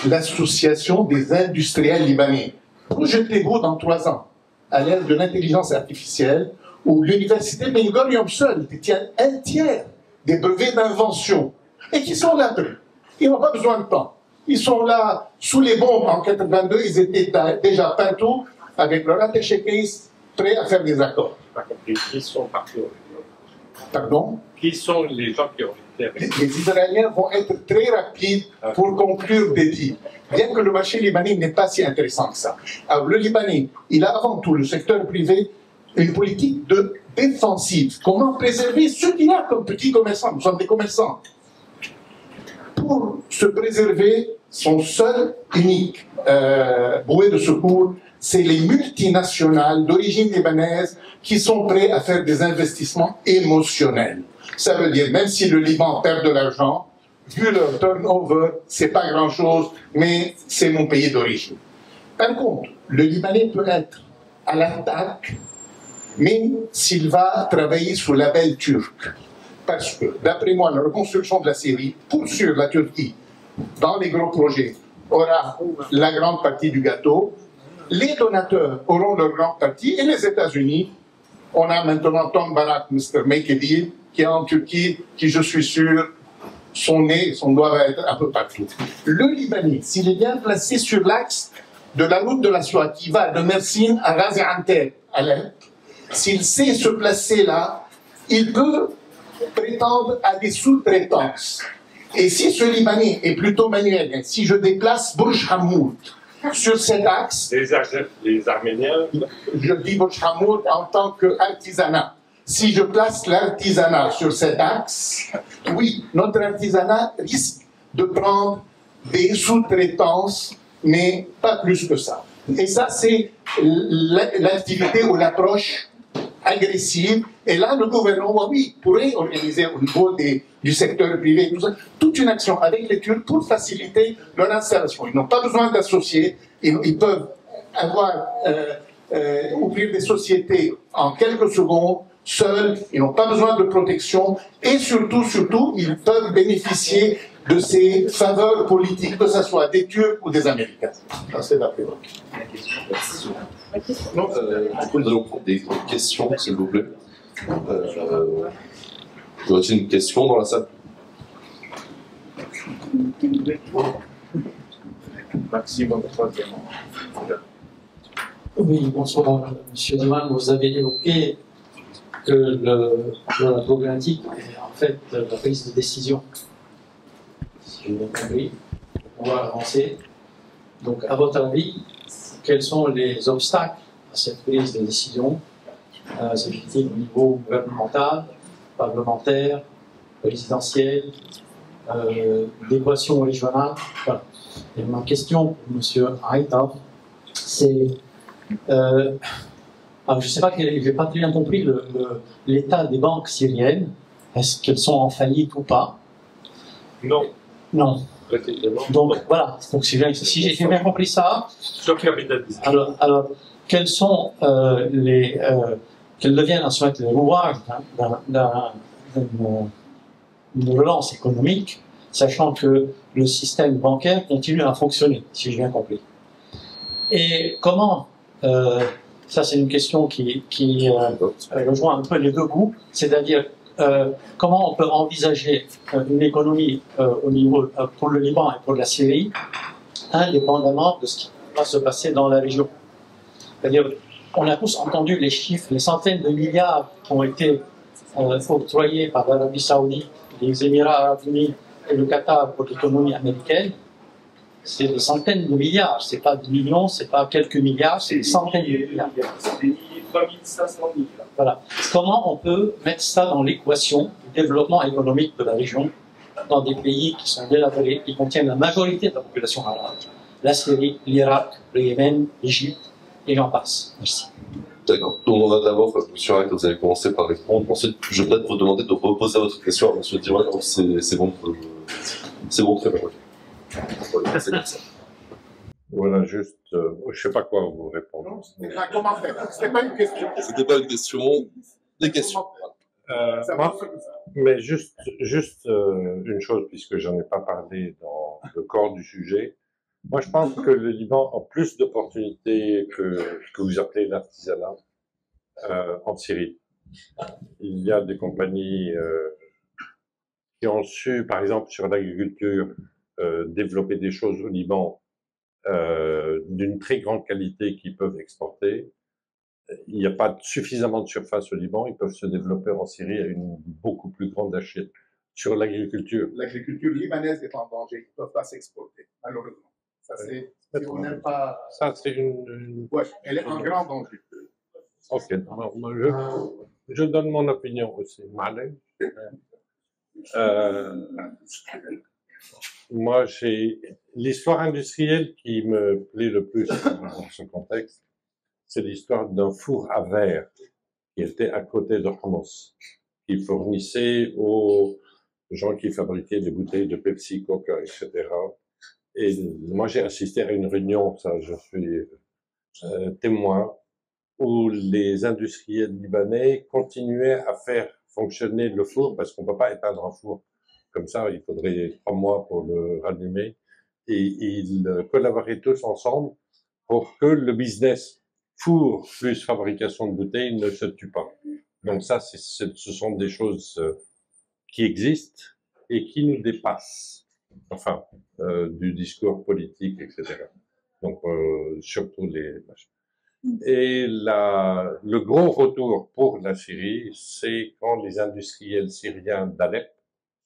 l'association des industriels libanais. Projetez-vous dans 3 ans, à l'ère de l'intelligence artificielle, où l'université Ben Gurion seule détient 1/3 des brevets d'invention, et qui sont là. Ils n'ont pas besoin de temps. Ils sont là, sous les bombes en 82, ils étaient déjà partout, avec leur attaché case, prêts à faire des accords. Qui sont partis? Pardon? Qui sont les gens qui ont été avec? Les Israéliens vont être très rapides pour conclure des deals. Bien que le marché libanais n'est pas si intéressant que ça. Alors, le Libanais, il a avant tout, le secteur privé, une politique de défensive. Comment préserver ce qu'il a comme petits commerçants? Nous sommes des commerçants. Pour se préserver, son seul, unique bouée de secours, c'est les multinationales d'origine libanaise qui sont prêts à faire des investissements émotionnels. Ça veut dire, même si le Liban perd de l'argent, vu leur turnover, c'est pas grand-chose, mais c'est mon pays d'origine. Par contre, le Libanais peut être à l'attaque, même s'il va travailler sous label turc. Parce que, d'après moi, la reconstruction de la Syrie, pour sûr, la Turquie, dans les gros projets, aura la grande partie du gâteau. Les donateurs auront leur grande partie, et les États-Unis, on a maintenant Tom Barak, Mr. Make a Deal, qui est en Turquie, qui, je suis sûr, son nez, son doigt va être un peu partout. Le Libanais, s'il est bien placé sur l'axe de la route de la soie qui va de Mersin à Gaziantep, à l'Est, s'il sait se placer là, il peut prétendre à des sous-traitances. Et si ce Libanais est plutôt manuel, si je déplace Burj Hamoud sur cet axe, Les Arméniens, je dis Burj Hamoud en tant qu'artisanat. Si je place l'artisanat sur cet axe, oui, notre artisanat risque de prendre des sous-traitances, mais pas plus que ça. Et ça, c'est l'activité ou l'approche agressive. Et là, le gouvernement, oui, pourrait organiser au niveau du secteur privé, toute une action avec les Turcs pour faciliter leur installation. Ils n'ont pas besoin d'associés, ils peuvent ouvrir des sociétés en quelques secondes, seuls, ils n'ont pas besoin de protection, et surtout, ils peuvent bénéficier de ces faveurs politiques, que ce soit des Turcs ou des Américains. C'est d'après moi. Du coup, nous allons prendre des questions, s'il vous plaît. Y aurait-il une question dans la salle? maximum 3e. Oui, bonsoir, Monsieur Diman. Vous avez évoqué que la problématique est en fait la prise de décision. Si j'ai bien compris, on va avancer. Donc, à votre avis, quels sont les obstacles à cette prise de décision? C'est-il au niveau gouvernemental, parlementaire, présidentiel, d'équation régionale? Voilà. Et ma question pour M. Haïta, c'est... alors je ne sais pas, je n'ai pas très bien compris l'état des banques syriennes. Est-ce qu'elles sont en faillite ou pas? Non. Non. Donc voilà, donc, si j'ai bien compris ça, alors quels sont quels deviennent ensuite les rouages d'une relance économique, sachant que le système bancaire continue à fonctionner, si j'ai bien compris. Et comment, ça c'est une question qui rejoint un peu les deux bouts, c'est-à-dire comment on peut envisager une économie au niveau pour le Liban et pour la Syrie, indépendamment de ce qui va se passer dans la région. C'est-à-dire, on a tous entendu les chiffres, les centaines de milliards qui ont été octroyés par l'Arabie Saoudite, les Émirats Arabes Unis et le Qatar pour l'économie américaine. C'est des centaines de milliards, c'est pas des millions, c'est pas quelques milliards, c'est des centaines de milliards. 3500 000. Voilà. Comment on peut mettre ça dans l'équation du développement économique de la région dans des pays qui sont délabrés, qui contiennent la majorité de la population arabe, la Syrie, l'Irak, le Yémen, l'Égypte, et j'en passe. Merci. D'accord. Donc on va d'abord, monsieur Arrête, vous allez commencer par répondre. Ensuite, je vais peut-être vous demander de reposer votre question à monsieur Diwan. C'est bon, très bien. Voilà, c'est comme ça. Voilà, juste, je sais pas quoi vous répondre. Un commentaire. C'était pas une question. C'était pas une question, des questions. Moi, mais juste une chose, puisque j'en ai pas parlé dans le corps du sujet. Moi, je pense que le Liban a plus d'opportunités que vous appelez l'artisanat en Syrie. Il y a des compagnies qui ont su, par exemple, sur l'agriculture, développer des choses au Liban d'une très grande qualité qu'ils peuvent exporter. Il n'y a pas suffisamment de surface au Liban, ils peuvent se développer en Syrie à une beaucoup plus grande assiette. Sur l'agriculture. L'agriculture libanaise est en danger. Ils ne peuvent pas s'exporter, malheureusement. Ça, c'est, si on n'aime pas. Ça, c'est une... Ouais, elle est en grand danger. Ok, je donne mon opinion aussi. Moi, j'ai l'histoire industrielle qui me plaît le plus dans ce contexte, c'est l'histoire d'un four à verre qui était à côté de Homs, qui fournissait aux gens qui fabriquaient des bouteilles de Pepsi, Coca, etc. Et moi, j'ai assisté à une réunion, ça, je suis témoin, où les industriels libanais continuaient à faire fonctionner le four, parce qu'on ne peut pas éteindre un four comme ça, il faudrait 3 mois pour le rallumer, et ils collaboraient tous ensemble pour que le business four plus fabrication de bouteilles ne se tue pas. Donc ça, ce sont des choses qui existent et qui nous dépassent, enfin, du discours politique, etc. Donc, surtout les... Et le gros retour pour la Syrie, c'est quand les industriels syriens d'Alep,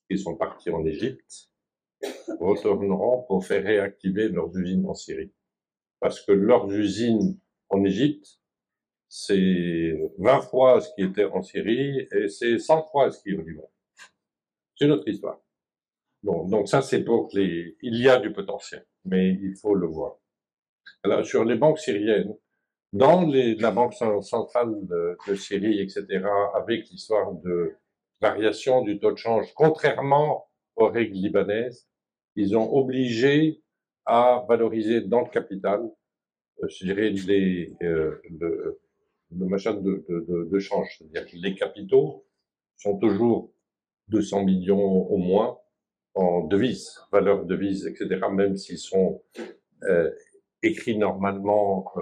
qui sont partis en Égypte, retourneront pour faire réactiver leurs usines en Syrie. Parce que leurs usines en Égypte, c'est 20 fois ce qui était en Syrie et c'est 100 fois ce qui est au Liban. C'est une autre histoire. Donc ça, c'est pour il y a du potentiel, mais il faut le voir. Alors, sur les banques syriennes, dans la Banque centrale de Syrie, etc., avec l'histoire de variation du taux de change, contrairement aux règles libanaises, ils ont obligé à valoriser dans le capital, je dirais, le machin de change. C'est-à-dire que les capitaux sont toujours 200 millions au moins en devises, valeur de devises, etc., même s'ils sont écrits normalement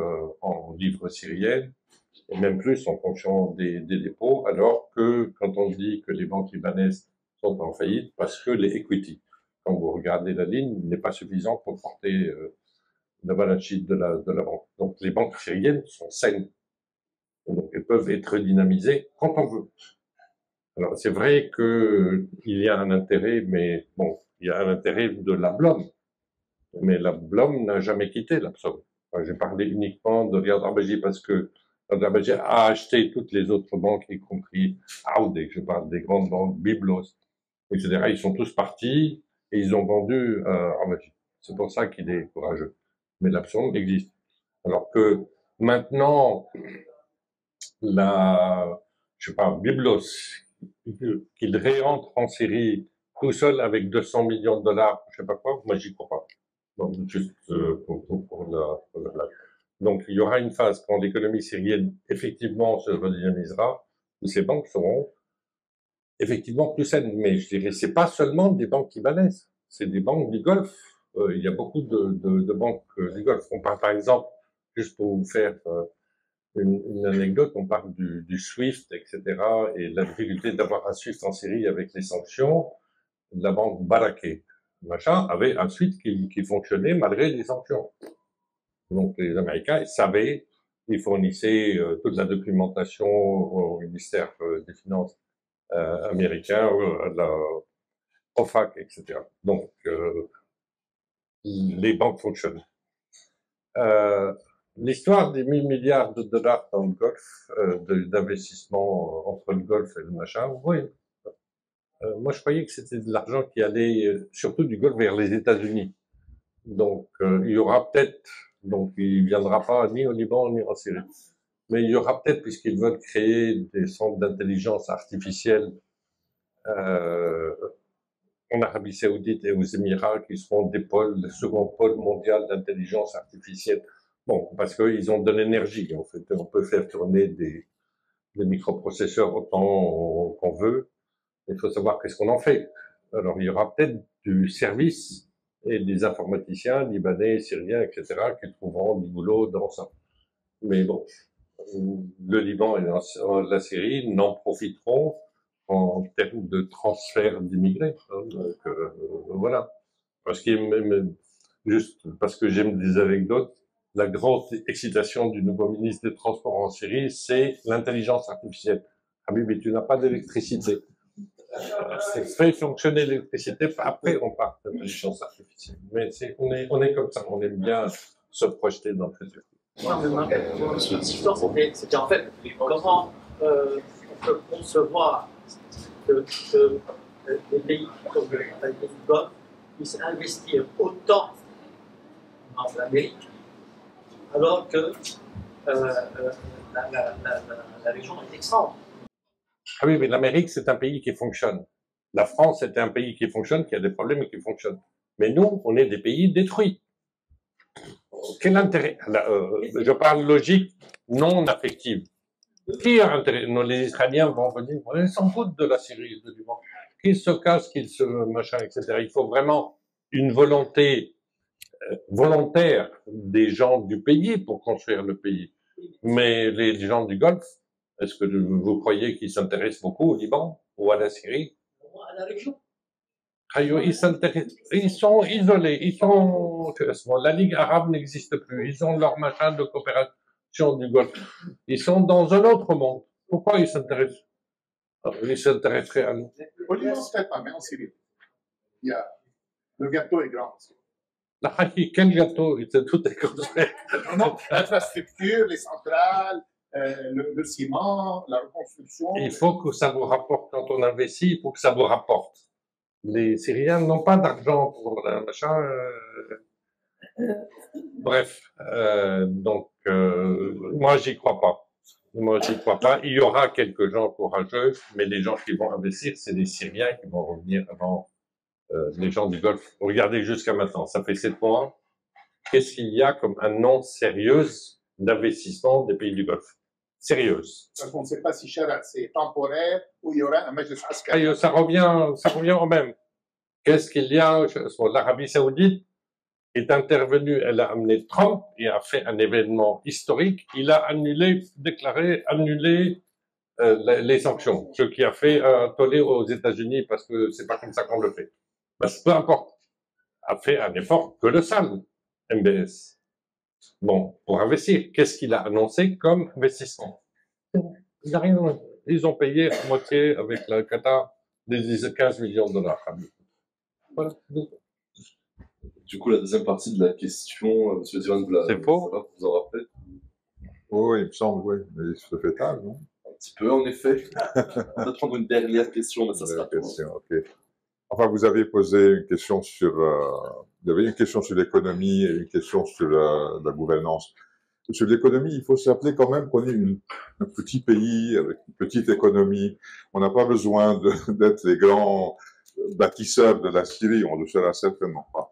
en livres syriennes, et même plus en fonction des dépôts, alors que quand on dit que les banques libanaises sont en faillite, parce que les equity, quand vous regardez la ligne, n'est pas suffisant pour porter la balance sheet de la banque. Donc les banques syriennes sont saines. Donc elles peuvent être dynamisées quand on veut. Alors c'est vrai qu'il y a un intérêt, mais bon, il y a un intérêt de la blom. Mais la blom n'a jamais quitté l'Absom. Enfin, j'ai parlé uniquement de Riyad Arbaji parce que Riyad Arbaji a acheté toutes les autres banques, y compris Aoudé, je parle des grandes banques, Biblos, etc. Ils sont tous partis et ils ont vendu Arbaji. C'est pour ça qu'il est courageux. Mais l'Absom existe. Alors que maintenant, je parle Biblos, qu'il réentre en Syrie tout seul avec 200 millions de dollars, je sais pas quoi, moi j'y crois pas. Donc, juste pour la blague. Donc, il y aura une phase quand l'économie syrienne, effectivement, se redynamisera, où ces banques seront effectivement plus saines. Mais je dirais, c'est pas seulement des banques libanaises, c'est des banques du Golfe. Il y a beaucoup de banques du Golfe. On parle, par exemple, juste pour vous faire une anecdote, on parle du SWIFT, etc., et la difficulté d'avoir un SWIFT en Syrie avec les sanctions, la banque Baraké. Machin, avait un SWIFT qui fonctionnait malgré les sanctions. Donc les Américains, ils savaient, ils fournissaient toute la documentation au ministère des Finances américain, à la OFAC, etc. Donc les banques fonctionnent. L'histoire des 1000 milliards de dollars dans le Golfe, d'investissement entre le Golfe et le machin, oui. Moi, je croyais que c'était de l'argent qui allait surtout du Golfe vers les États-Unis. Donc, il y aura peut-être, donc il viendra pas ni au Liban ni en Syrie. Mais il y aura peut-être, puisqu'ils veulent créer des centres d'intelligence artificielle en Arabie Saoudite et aux Émirats, qui seront des pôles, le second pôle mondial d'intelligence artificielle. Bon, parce qu'ils ont de l'énergie, en fait. On peut faire tourner des microprocesseurs autant qu'on veut. Il faut savoir qu'est-ce qu'on en fait. Alors, il y aura peut-être du service et des informaticiens libanais, syriens, etc., qui trouveront du boulot dans ça. Mais bon, le Liban et la Syrie n'en profiteront en termes de transfert d'immigrés. Donc, voilà. Parce juste parce que j'aime des anecdotes, la grande excitation du nouveau ministre des Transports en Syrie, c'est l'intelligence artificielle. Ah oui, mais tu n'as pas d'électricité. C'est fait fonctionner l'électricité, après on parle d'intelligence artificielle. Mais on est comme ça, on aime bien se projeter dans le futur. L'histoire, c'était en fait comment on peut concevoir que des pays comme le Golfe puissent investir autant dans l'Amérique, alors que la région est exsangue. Ah oui, mais l'Amérique, c'est un pays qui fonctionne. La France, c'est un pays qui fonctionne, qui a des problèmes et qui fonctionne. Mais nous, on est des pays détruits. Quel intérêt? Je parle logique, non affective. Qui a intérêt? Les Israéliens vont venir, ils s'en foutent de la Syrie, du Liban. Qu'ils se cassent, qu'ils se machin, etc. Il faut vraiment une volonté volontaire des gens du pays pour construire le pays. Mais les gens du Golfe, est-ce que vous croyez qu'ils s'intéressent beaucoup au Liban ou à la Syrie? À la région. Ils sont isolés, la Ligue arabe n'existe plus, ils ont leur machin de coopération du Golfe. Ils sont dans un autre monde. Pourquoi ils s'intéressent? Ils s'intéresseraient à nous. Au Liban, peut-être pas, mais en Syrie. Le gâteau est grand. Quel gâteau? Tout est construit. Non, l'infrastructure, les centrales, le ciment, la reconstruction. Il faut que ça vous rapporte quand on investit, il faut que ça vous rapporte. Les Syriens n'ont pas d'argent pour un machin. Bref, donc moi j'y crois pas. Moi j'y crois pas. Il y aura quelques gens courageux, mais les gens qui vont investir, c'est les Syriens qui vont revenir avant les gens du Golfe. Regardez jusqu'à maintenant, ça fait 7 mois. Qu'est-ce qu'il y a comme annonce sérieuse d'investissement des pays du Golfe? Sérieuse. Parce qu'on ne sait pas si c'est temporaire ou il y aura un magistrat askari. Ça revient au même. Qu'est-ce qu'il y a? L'Arabie Saoudite est intervenue, elle a amené Trump et a fait un événement historique. Il a annulé les sanctions, ce qui a fait un tollé aux États-Unis parce que c'est pas comme ça qu'on le fait. Parce que peu importe, a fait un effort colossal, MBS. Bon, pour investir, qu'est-ce qu'il a annoncé comme investissement? Il n'y a rien. Ils ont payé à moitié avec la Qatar des 15 millions de dollars. Voilà. Du coup, la deuxième partie de la question, M. Divan, C'est faux. Vous en rappelez? Oui, il me semble, oui. Mais il se fait tard, non? Un petit peu, en effet. On va prendre une dernière question, mais ça sera question, ok. Enfin, vous avez posé une question sur, il y avait une question sur l'économie et une question sur la gouvernance. Sur l'économie, il faut se rappeler quand même qu'on est un petit pays avec une petite économie. On n'a pas besoin d'être les grands bâtisseurs de la Syrie, on ne le sera certainement pas.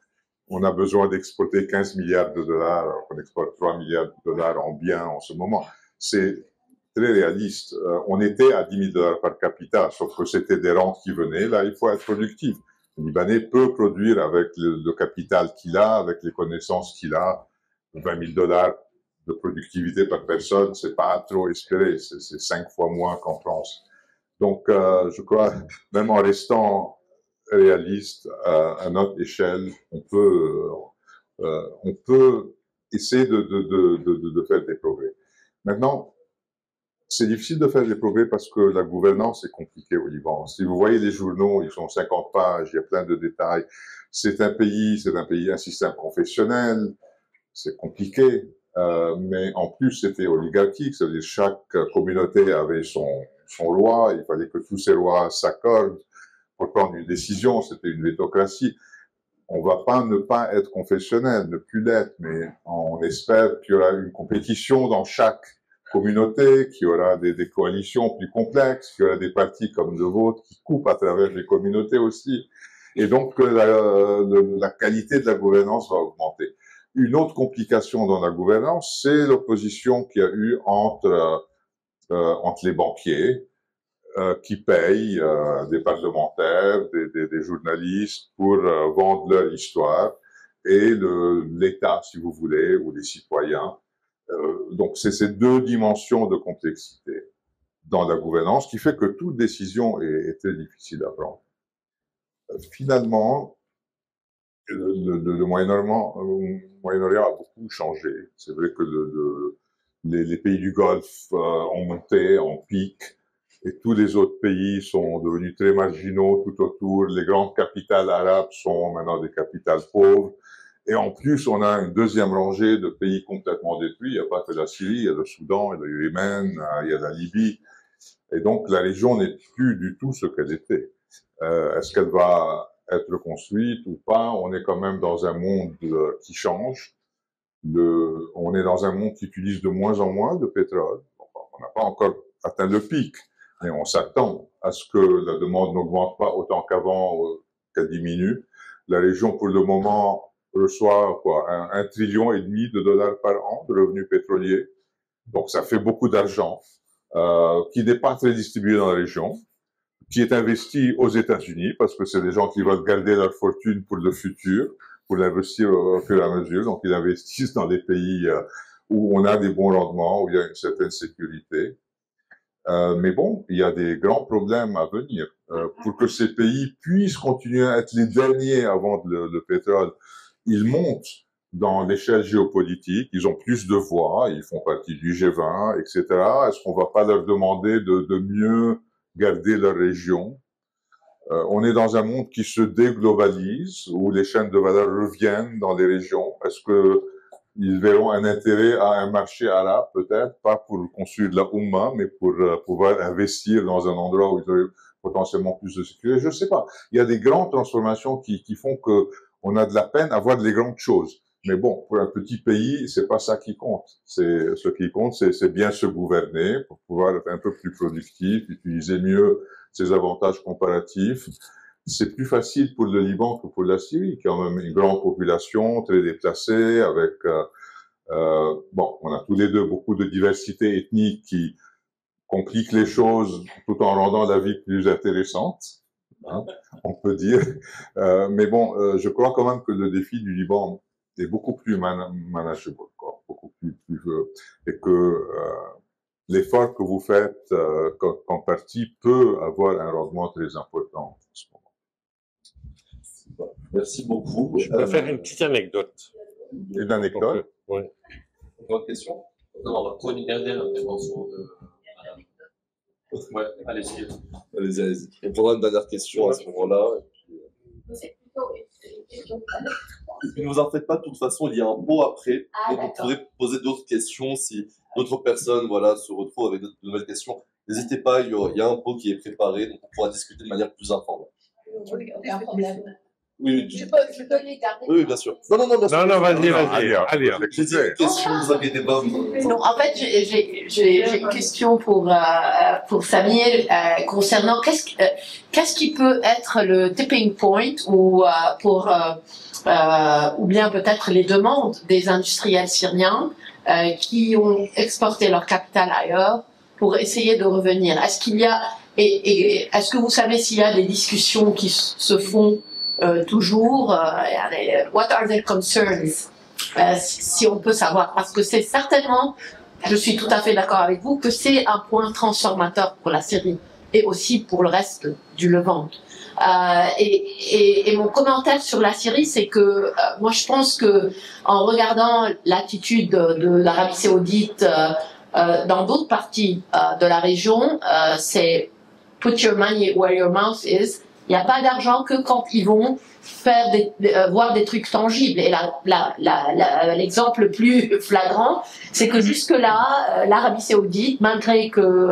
On a besoin d'exporter 15 milliards de dollars, on exporte 3 milliards de dollars en biens en ce moment. C'est très réaliste. On était à 10 000 dollars par capita, sauf que c'était des rentes qui venaient. Là, il faut être productif. Le Libanais peut produire avec le capital qu'il a, avec les connaissances qu'il a. 20 000 dollars de productivité par personne, c'est pas trop espéré. C'est 5 fois moins qu'en France. Donc, je crois, même en restant réaliste à notre échelle, on peut essayer de faire des progrès. Maintenant, c'est difficile de faire des progrès parce que la gouvernance est compliquée au Liban. Si vous voyez les journaux, ils sont 50 pages, il y a plein de détails. C'est un pays, un système confessionnel, c'est compliqué. mais en plus c'était oligarchique, c'est-à-dire chaque communauté avait son roi, il fallait que tous ces rois s'accordent pour prendre une décision, c'était une vétocratie. On va pas ne pas être confessionnel, ne plus l'être, mais on espère qu'il y aura une compétition dans chaque communauté, qu'il y aura des coalitions plus complexes, qu'il y aura des partis comme le vôtre qui coupent à travers les communautés aussi, et donc la qualité de la gouvernance va augmenter. Une autre complication dans la gouvernance, c'est l'opposition qu'il y a eu entre les banquiers, qui payent des parlementaires, des journalistes pour vendre leur histoire, et l'État, si vous voulez, ou les citoyens. Donc c'est ces deux dimensions de complexité dans la gouvernance qui fait que toute décision est très difficile à prendre. Finalement, le Moyen-Orient a beaucoup changé. C'est vrai que les pays du Golfe ont monté en pic, et tous les autres pays sont devenus très marginaux tout autour. Les grandes capitales arabes sont maintenant des capitales pauvres. Et en plus, on a une deuxième rangée de pays complètement détruits. Il n'y a pas que la Syrie, il y a le Soudan, il y a le Yémen, il y a la Libye. Et donc, la région n'est plus du tout ce qu'elle était. Est-ce qu'elle va être reconstruite ou pas? On est quand même dans un monde qui change. On est dans un monde qui utilise de moins en moins de pétrole. On n'a pas encore atteint le pic, mais on s'attend à ce que la demande n'augmente pas autant qu'avant, qu'elle diminue. La région, pour le moment, reçoit $1,5 trillion de par an de revenus pétroliers. Donc ça fait beaucoup d'argent qui n'est pas très distribué dans la région, qui est investi aux États-Unis parce que c'est des gens qui veulent garder leur fortune pour le futur, pour l'investir au fur et à mesure. Donc ils investissent dans des pays où on a des bons rendements, où il y a une certaine sécurité. Mais bon, il y a des grands problèmes à venir. Pour que ces pays puissent continuer à être les derniers à vendre le pétrole, ils montent dans l'échelle géopolitique, ils ont plus de voix, ils font partie du G20, etc. Est-ce qu'on va pas leur demander de mieux garder leur région? On est dans un monde qui se déglobalise, où les chaînes de valeur reviennent dans les régions. Est-ce que ils verront un intérêt à un marché arabe, peut-être, pas pour construire de la Oumma, mais pour pouvoir investir dans un endroit où ils auraient potentiellement plus de sécurité? Je ne sais pas. Il y a des grandes transformations qui font que on a de la peine à voir les grandes choses. Mais bon, pour un petit pays, c'est pas ça qui compte. Ce qui compte, c'est bien se gouverner pour pouvoir être un peu plus productif, utiliser mieux ses avantages comparatifs. C'est plus facile pour le Liban que pour la Syrie, qui a même une grande population, très déplacée, avec bon, on a tous les deux beaucoup de diversité ethnique qui complique les choses tout en rendant la vie plus intéressante, hein, on peut dire. Mais bon, je crois quand même que le défi du Liban est beaucoup plus manageable, quoi, beaucoup plus et que l'effort que vous faites qu'en partie peut avoir un rendement très important en ce moment. Merci beaucoup. Je peux faire une petite anecdote. Une anecdote? Oui. Une autre question? Non, on va prendre une dernière intervention de madame. Ouais, allez-y. Allez-y, allez-y. On prendra une dernière question à ce moment-là. C'est plutôt une question. Ne vous en faites pas, de toute façon, il y a un pot après, et vous pourrez poser d'autres questions si d'autres personnes voilà, se retrouvent avec de nouvelles questions. N'hésitez pas, il y a un pot qui est préparé, donc on pourra discuter de manière plus informelle. Oui, aucun problème. Oui, Je peux les garder. oui, bien sûr. Non, bien sûr. Non, vas-y. Allez, J'ai dit une question, vous inquiétez pas. Non, en fait, j'ai une question pour Samir concernant qu'est-ce qui peut être le tipping point ou ou bien peut-être les demandes des industriels syriens qui ont exporté leur capital ailleurs pour essayer de revenir. Est-ce qu'il y a est-ce que vous savez s'il y a des discussions qui se font toujours? What are their concerns? Si on peut savoir, parce que c'est certainement, je suis tout à fait d'accord avec vous, que c'est un point transformateur pour la Syrie et aussi pour le reste du Levant. Et mon commentaire sur la Syrie, c'est que moi je pense que en regardant l'attitude de l'Arabie Saoudite dans d'autres parties de la région, c'est put your money where your mouth is. Il n'y a pas d'argent que quand ils vont faire voir des trucs tangibles. Et l'exemple le plus flagrant, c'est que jusque-là, l'Arabie Saoudite, malgré que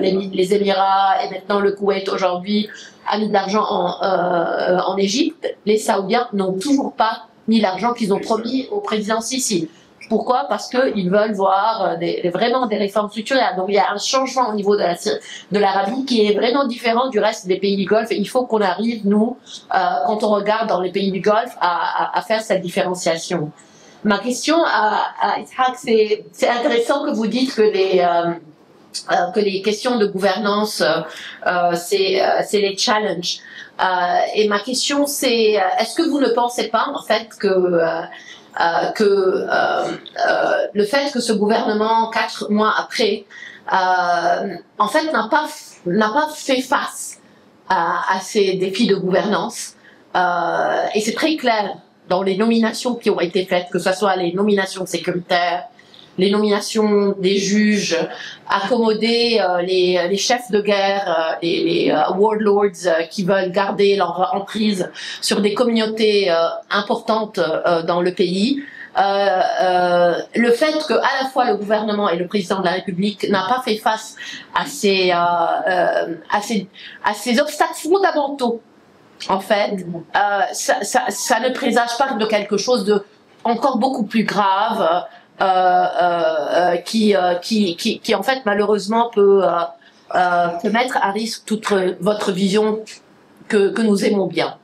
les Émirats et maintenant le Koweït aujourd'hui a mis de l'argent en Égypte, les Saoudiens n'ont toujours pas mis l'argent qu'ils ont promis au président Sisi. Pourquoi? Parce qu'ils veulent voir vraiment des réformes structurelles. Donc il y a un changement au niveau de l'Arabie qui est vraiment différent du reste des pays du Golfe. Et il faut qu'on arrive, nous, quand on regarde dans les pays du Golfe, à faire cette différenciation. Ma question à Ishaq, c'est intéressant que vous dites que les questions de gouvernance, c'est les challenges. Et ma question, c'est est-ce que vous ne pensez pas, en fait, que le fait que ce gouvernement, 4 mois après, en fait, n'a pas fait face à ces défis de gouvernance. Et c'est très clair dans les nominations qui ont été faites, que ce soit les nominations sécuritaires, les nominations des juges, accommoder les chefs de guerre, les warlords qui veulent garder leur emprise sur des communautés importantes dans le pays. Le fait que à la fois le gouvernement et le président de la République n'a pas fait face à ces obstacles fondamentaux, en fait, ça ne présage pas de quelque chose de encore beaucoup plus grave. Qui en fait malheureusement peut mettre à risque toute votre vision que nous aimons bien.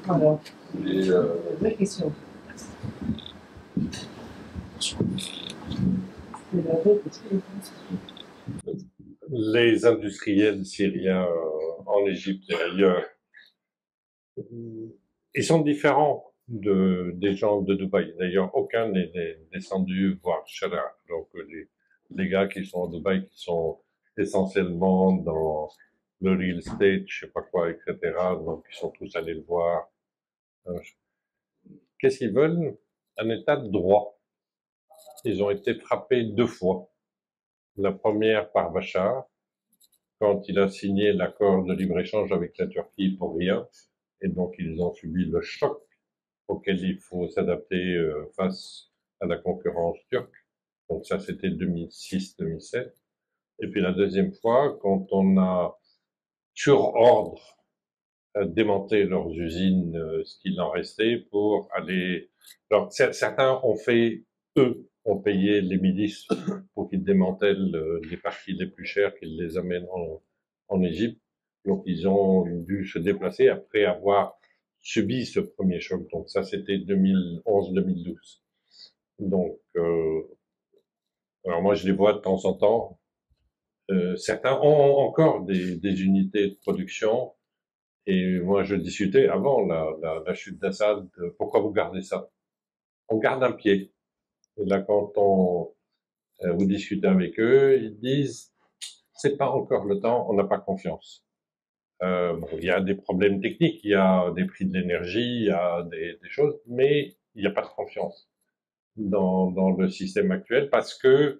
Alors, vraie question. Les industriels syriens en Égypte et ailleurs, ils sont différents des gens de Dubaï. D'ailleurs, aucun n'est descendu voir Sharra. Donc, les gars qui sont à Dubaï, qui sont essentiellement dans le real estate, je sais pas quoi, etc. Donc, ils sont tous allés le voir. Qu'est-ce qu'ils veulent? Un état de droit. Ils ont été frappés 2 fois. La première par Bachar, quand il a signé l'accord de libre-échange avec la Turquie pour rien. Et donc, ils ont subi le choc auquel il faut s'adapter face à la concurrence turque. Donc ça, c'était 2006-2007. Et puis la deuxième fois, quand on a, sur ordre, démantelé leurs usines, ce qu'il en restait, pour aller... Alors, certains ont payé les milices pour qu'ils démantèlent les parties les plus chères, qu'ils les amènent en Égypte. Donc, ils ont dû se déplacer après avoir subi ce premier choc. Donc ça, c'était 2011-2012. Donc, alors moi, je les vois de temps en temps. Certains ont encore des unités de production. Et moi, je discutais avant la chute d'Assad, pourquoi vous gardez ça? On garde un pied. Et là, quand vous discutez avec eux, ils disent, c'est pas encore le temps, on n'a pas confiance. Bon, il y a des problèmes techniques, il y a des prix de l'énergie, il y a des choses, mais il n'y a pas de confiance dans le système actuel parce que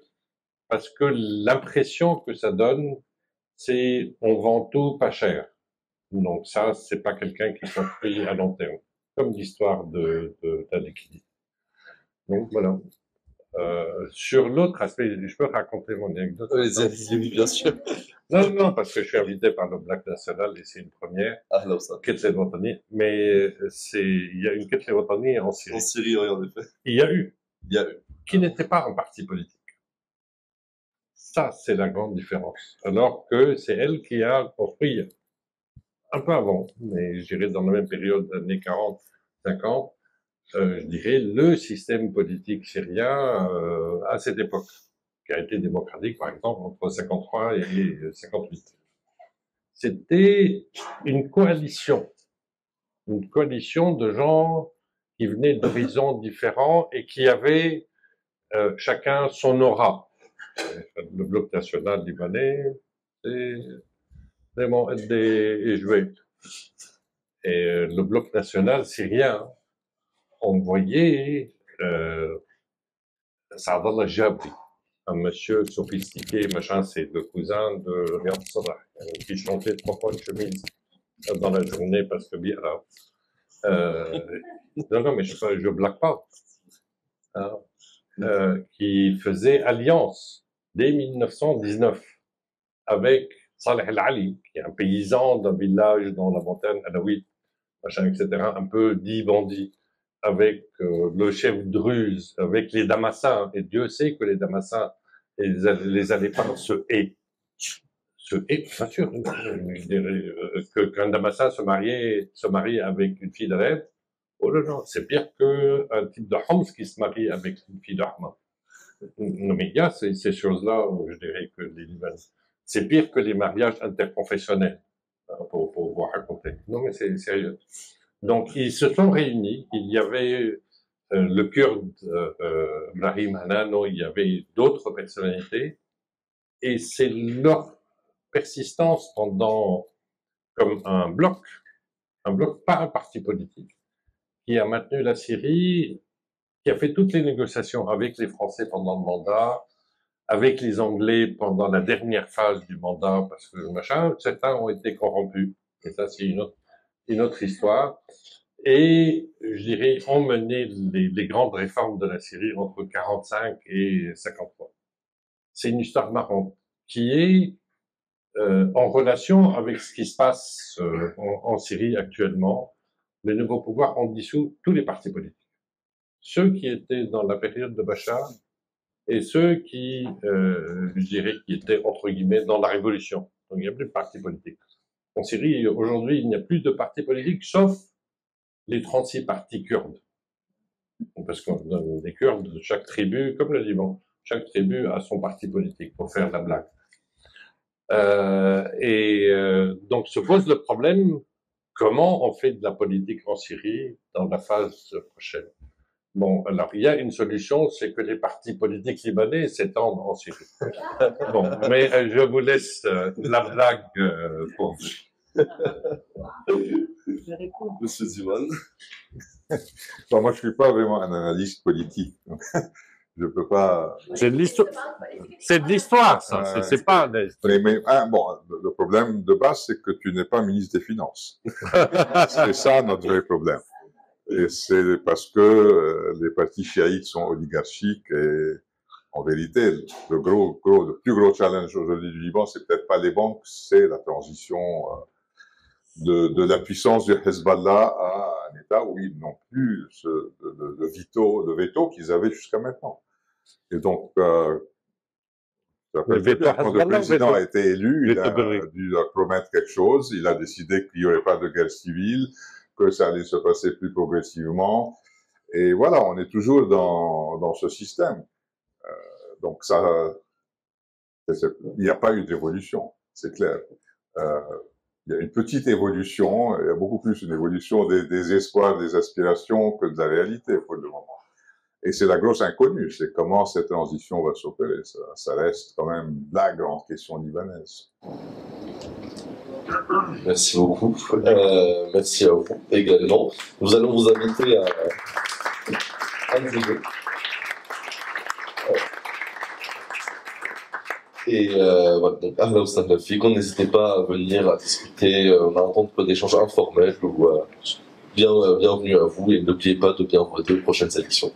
l'impression que ça donne, c'est on vend tout pas cher. Donc ça, c'est pas quelqu'un qui construit à long terme, comme l'histoire de la liquidité. Donc voilà. Sur l'autre aspect, je peux raconter mon anecdote? Oui, bien sûr. Non, parce que je suis invité par le Bloc National et c'est une première. Ah, là, ça. Kettle Watani. Mais il y a une Kettle Watani en Syrie. En Syrie, oui, en effet. Il y a eu. Qui Ah. n'était pas un parti politique. Ça, c'est la grande différence. Alors que c'est elle qui a construit, un peu avant, mais je dirais dans la même période des années 40, 50, je dirais le système politique syrien à cette époque, qui a été démocratique, par exemple, entre 53 et 58. C'était une coalition de gens qui venaient d'horizons différents et qui avaient chacun son aura. Le Bloc National libanais, c'est vraiment des jouets. Et le Bloc National syrien, on voyait Saadallah Jabri, un monsieur sophistiqué, machin, c'est le cousin de Riyad Salah, qui chantait 3 fois de chemise dans la journée parce que bien non, mais je blague pas. Hein, qui faisait alliance dès 1919 avec Saleh El-Ali, qui est un paysan d'un village dans la montagne alaouite, machin, etc., un peu dit bandit, avec le chef druze, avec les Damassins, et Dieu sait que les Damassins et les Alépins se haient. Bien sûr, qu'un Damassin se marie avec une fille d'Alep, oh non, c'est pire qu'un type de Homs qui se marie avec une fille d'Ahmad. Non, mais il y a ces choses-là, je dirais que c'est pire que les mariages interconfessionnels, pour vous raconter. Non, mais c'est sérieux. Donc, ils se sont réunis. Il y avait le Kurde, Brahim Hanano, il y avait d'autres personnalités, et c'est leur persistance pendant, comme un bloc, pas un parti politique, qui a maintenu la Syrie, qui a fait toutes les négociations avec les Français pendant le mandat, avec les Anglais pendant la dernière phase du mandat, parce que certains ont été corrompus, et ça c'est une autre histoire, et je dirais ont mené les grandes réformes de la Syrie entre 45 et 53. C'est une histoire marrante, qui est en relation avec ce qui se passe en Syrie actuellement. Les nouveaux pouvoirs ont dissous tous les partis politiques. Ceux qui étaient dans la période de Bachar et ceux qui, je dirais, qui étaient, entre guillemets, dans la révolution. Donc il n'y a plus de partis politiques. En Syrie, aujourd'hui, il n'y a plus de partis politiques, sauf les 36 partis kurdes. Parce que les Kurdes, chaque tribu, comme le Liban, chaque tribu a son parti politique, pour faire la blague. Donc se pose le problème, comment on fait de la politique en Syrie dans la phase prochaine? Bon, alors il y a une solution, c'est que les partis politiques libanais s'étendent en Syrie. Bon, mais je vous laisse la blague pour vous. Monsieur Ziwan. Bon, moi, je suis pas vraiment un analyste politique. Je peux pas. C'est de l'histoire. C'est de l'histoire, ça. C'est pas. Bon, le problème de base, c'est que tu n'es pas ministre des Finances. C'est ça notre vrai problème. Et c'est parce que les partis chiites sont oligarchiques et en vérité, le plus gros challenge aujourd'hui du Liban, c'est peut-être pas les banques, c'est la transition de la puissance du Hezbollah à un État où ils n'ont plus le veto qu'ils avaient jusqu'à maintenant. Et donc, quand le président a été élu, il a dû promettre quelque chose, il a décidé qu'il n'y aurait pas de guerre civile, que ça allait se passer plus progressivement. Et voilà, on est toujours dans ce système. Donc il n'y a pas eu d'évolution, c'est clair. Il y a une petite évolution, il y a beaucoup plus une évolution des espoirs, des aspirations que de la réalité pour le moment. Et c'est la grosse inconnue, c'est comment cette transition va s'opérer. Ça reste quand même la grande question libanaise. Merci beaucoup. Merci à vous également. Nous allons vous inviter à et voilà, donc Ahla wa Fik, n'hésitez pas à venir à discuter, on a un temps d'échange informel ou bienvenue à vous et n'oubliez pas de bien voir les 2 prochaines éditions.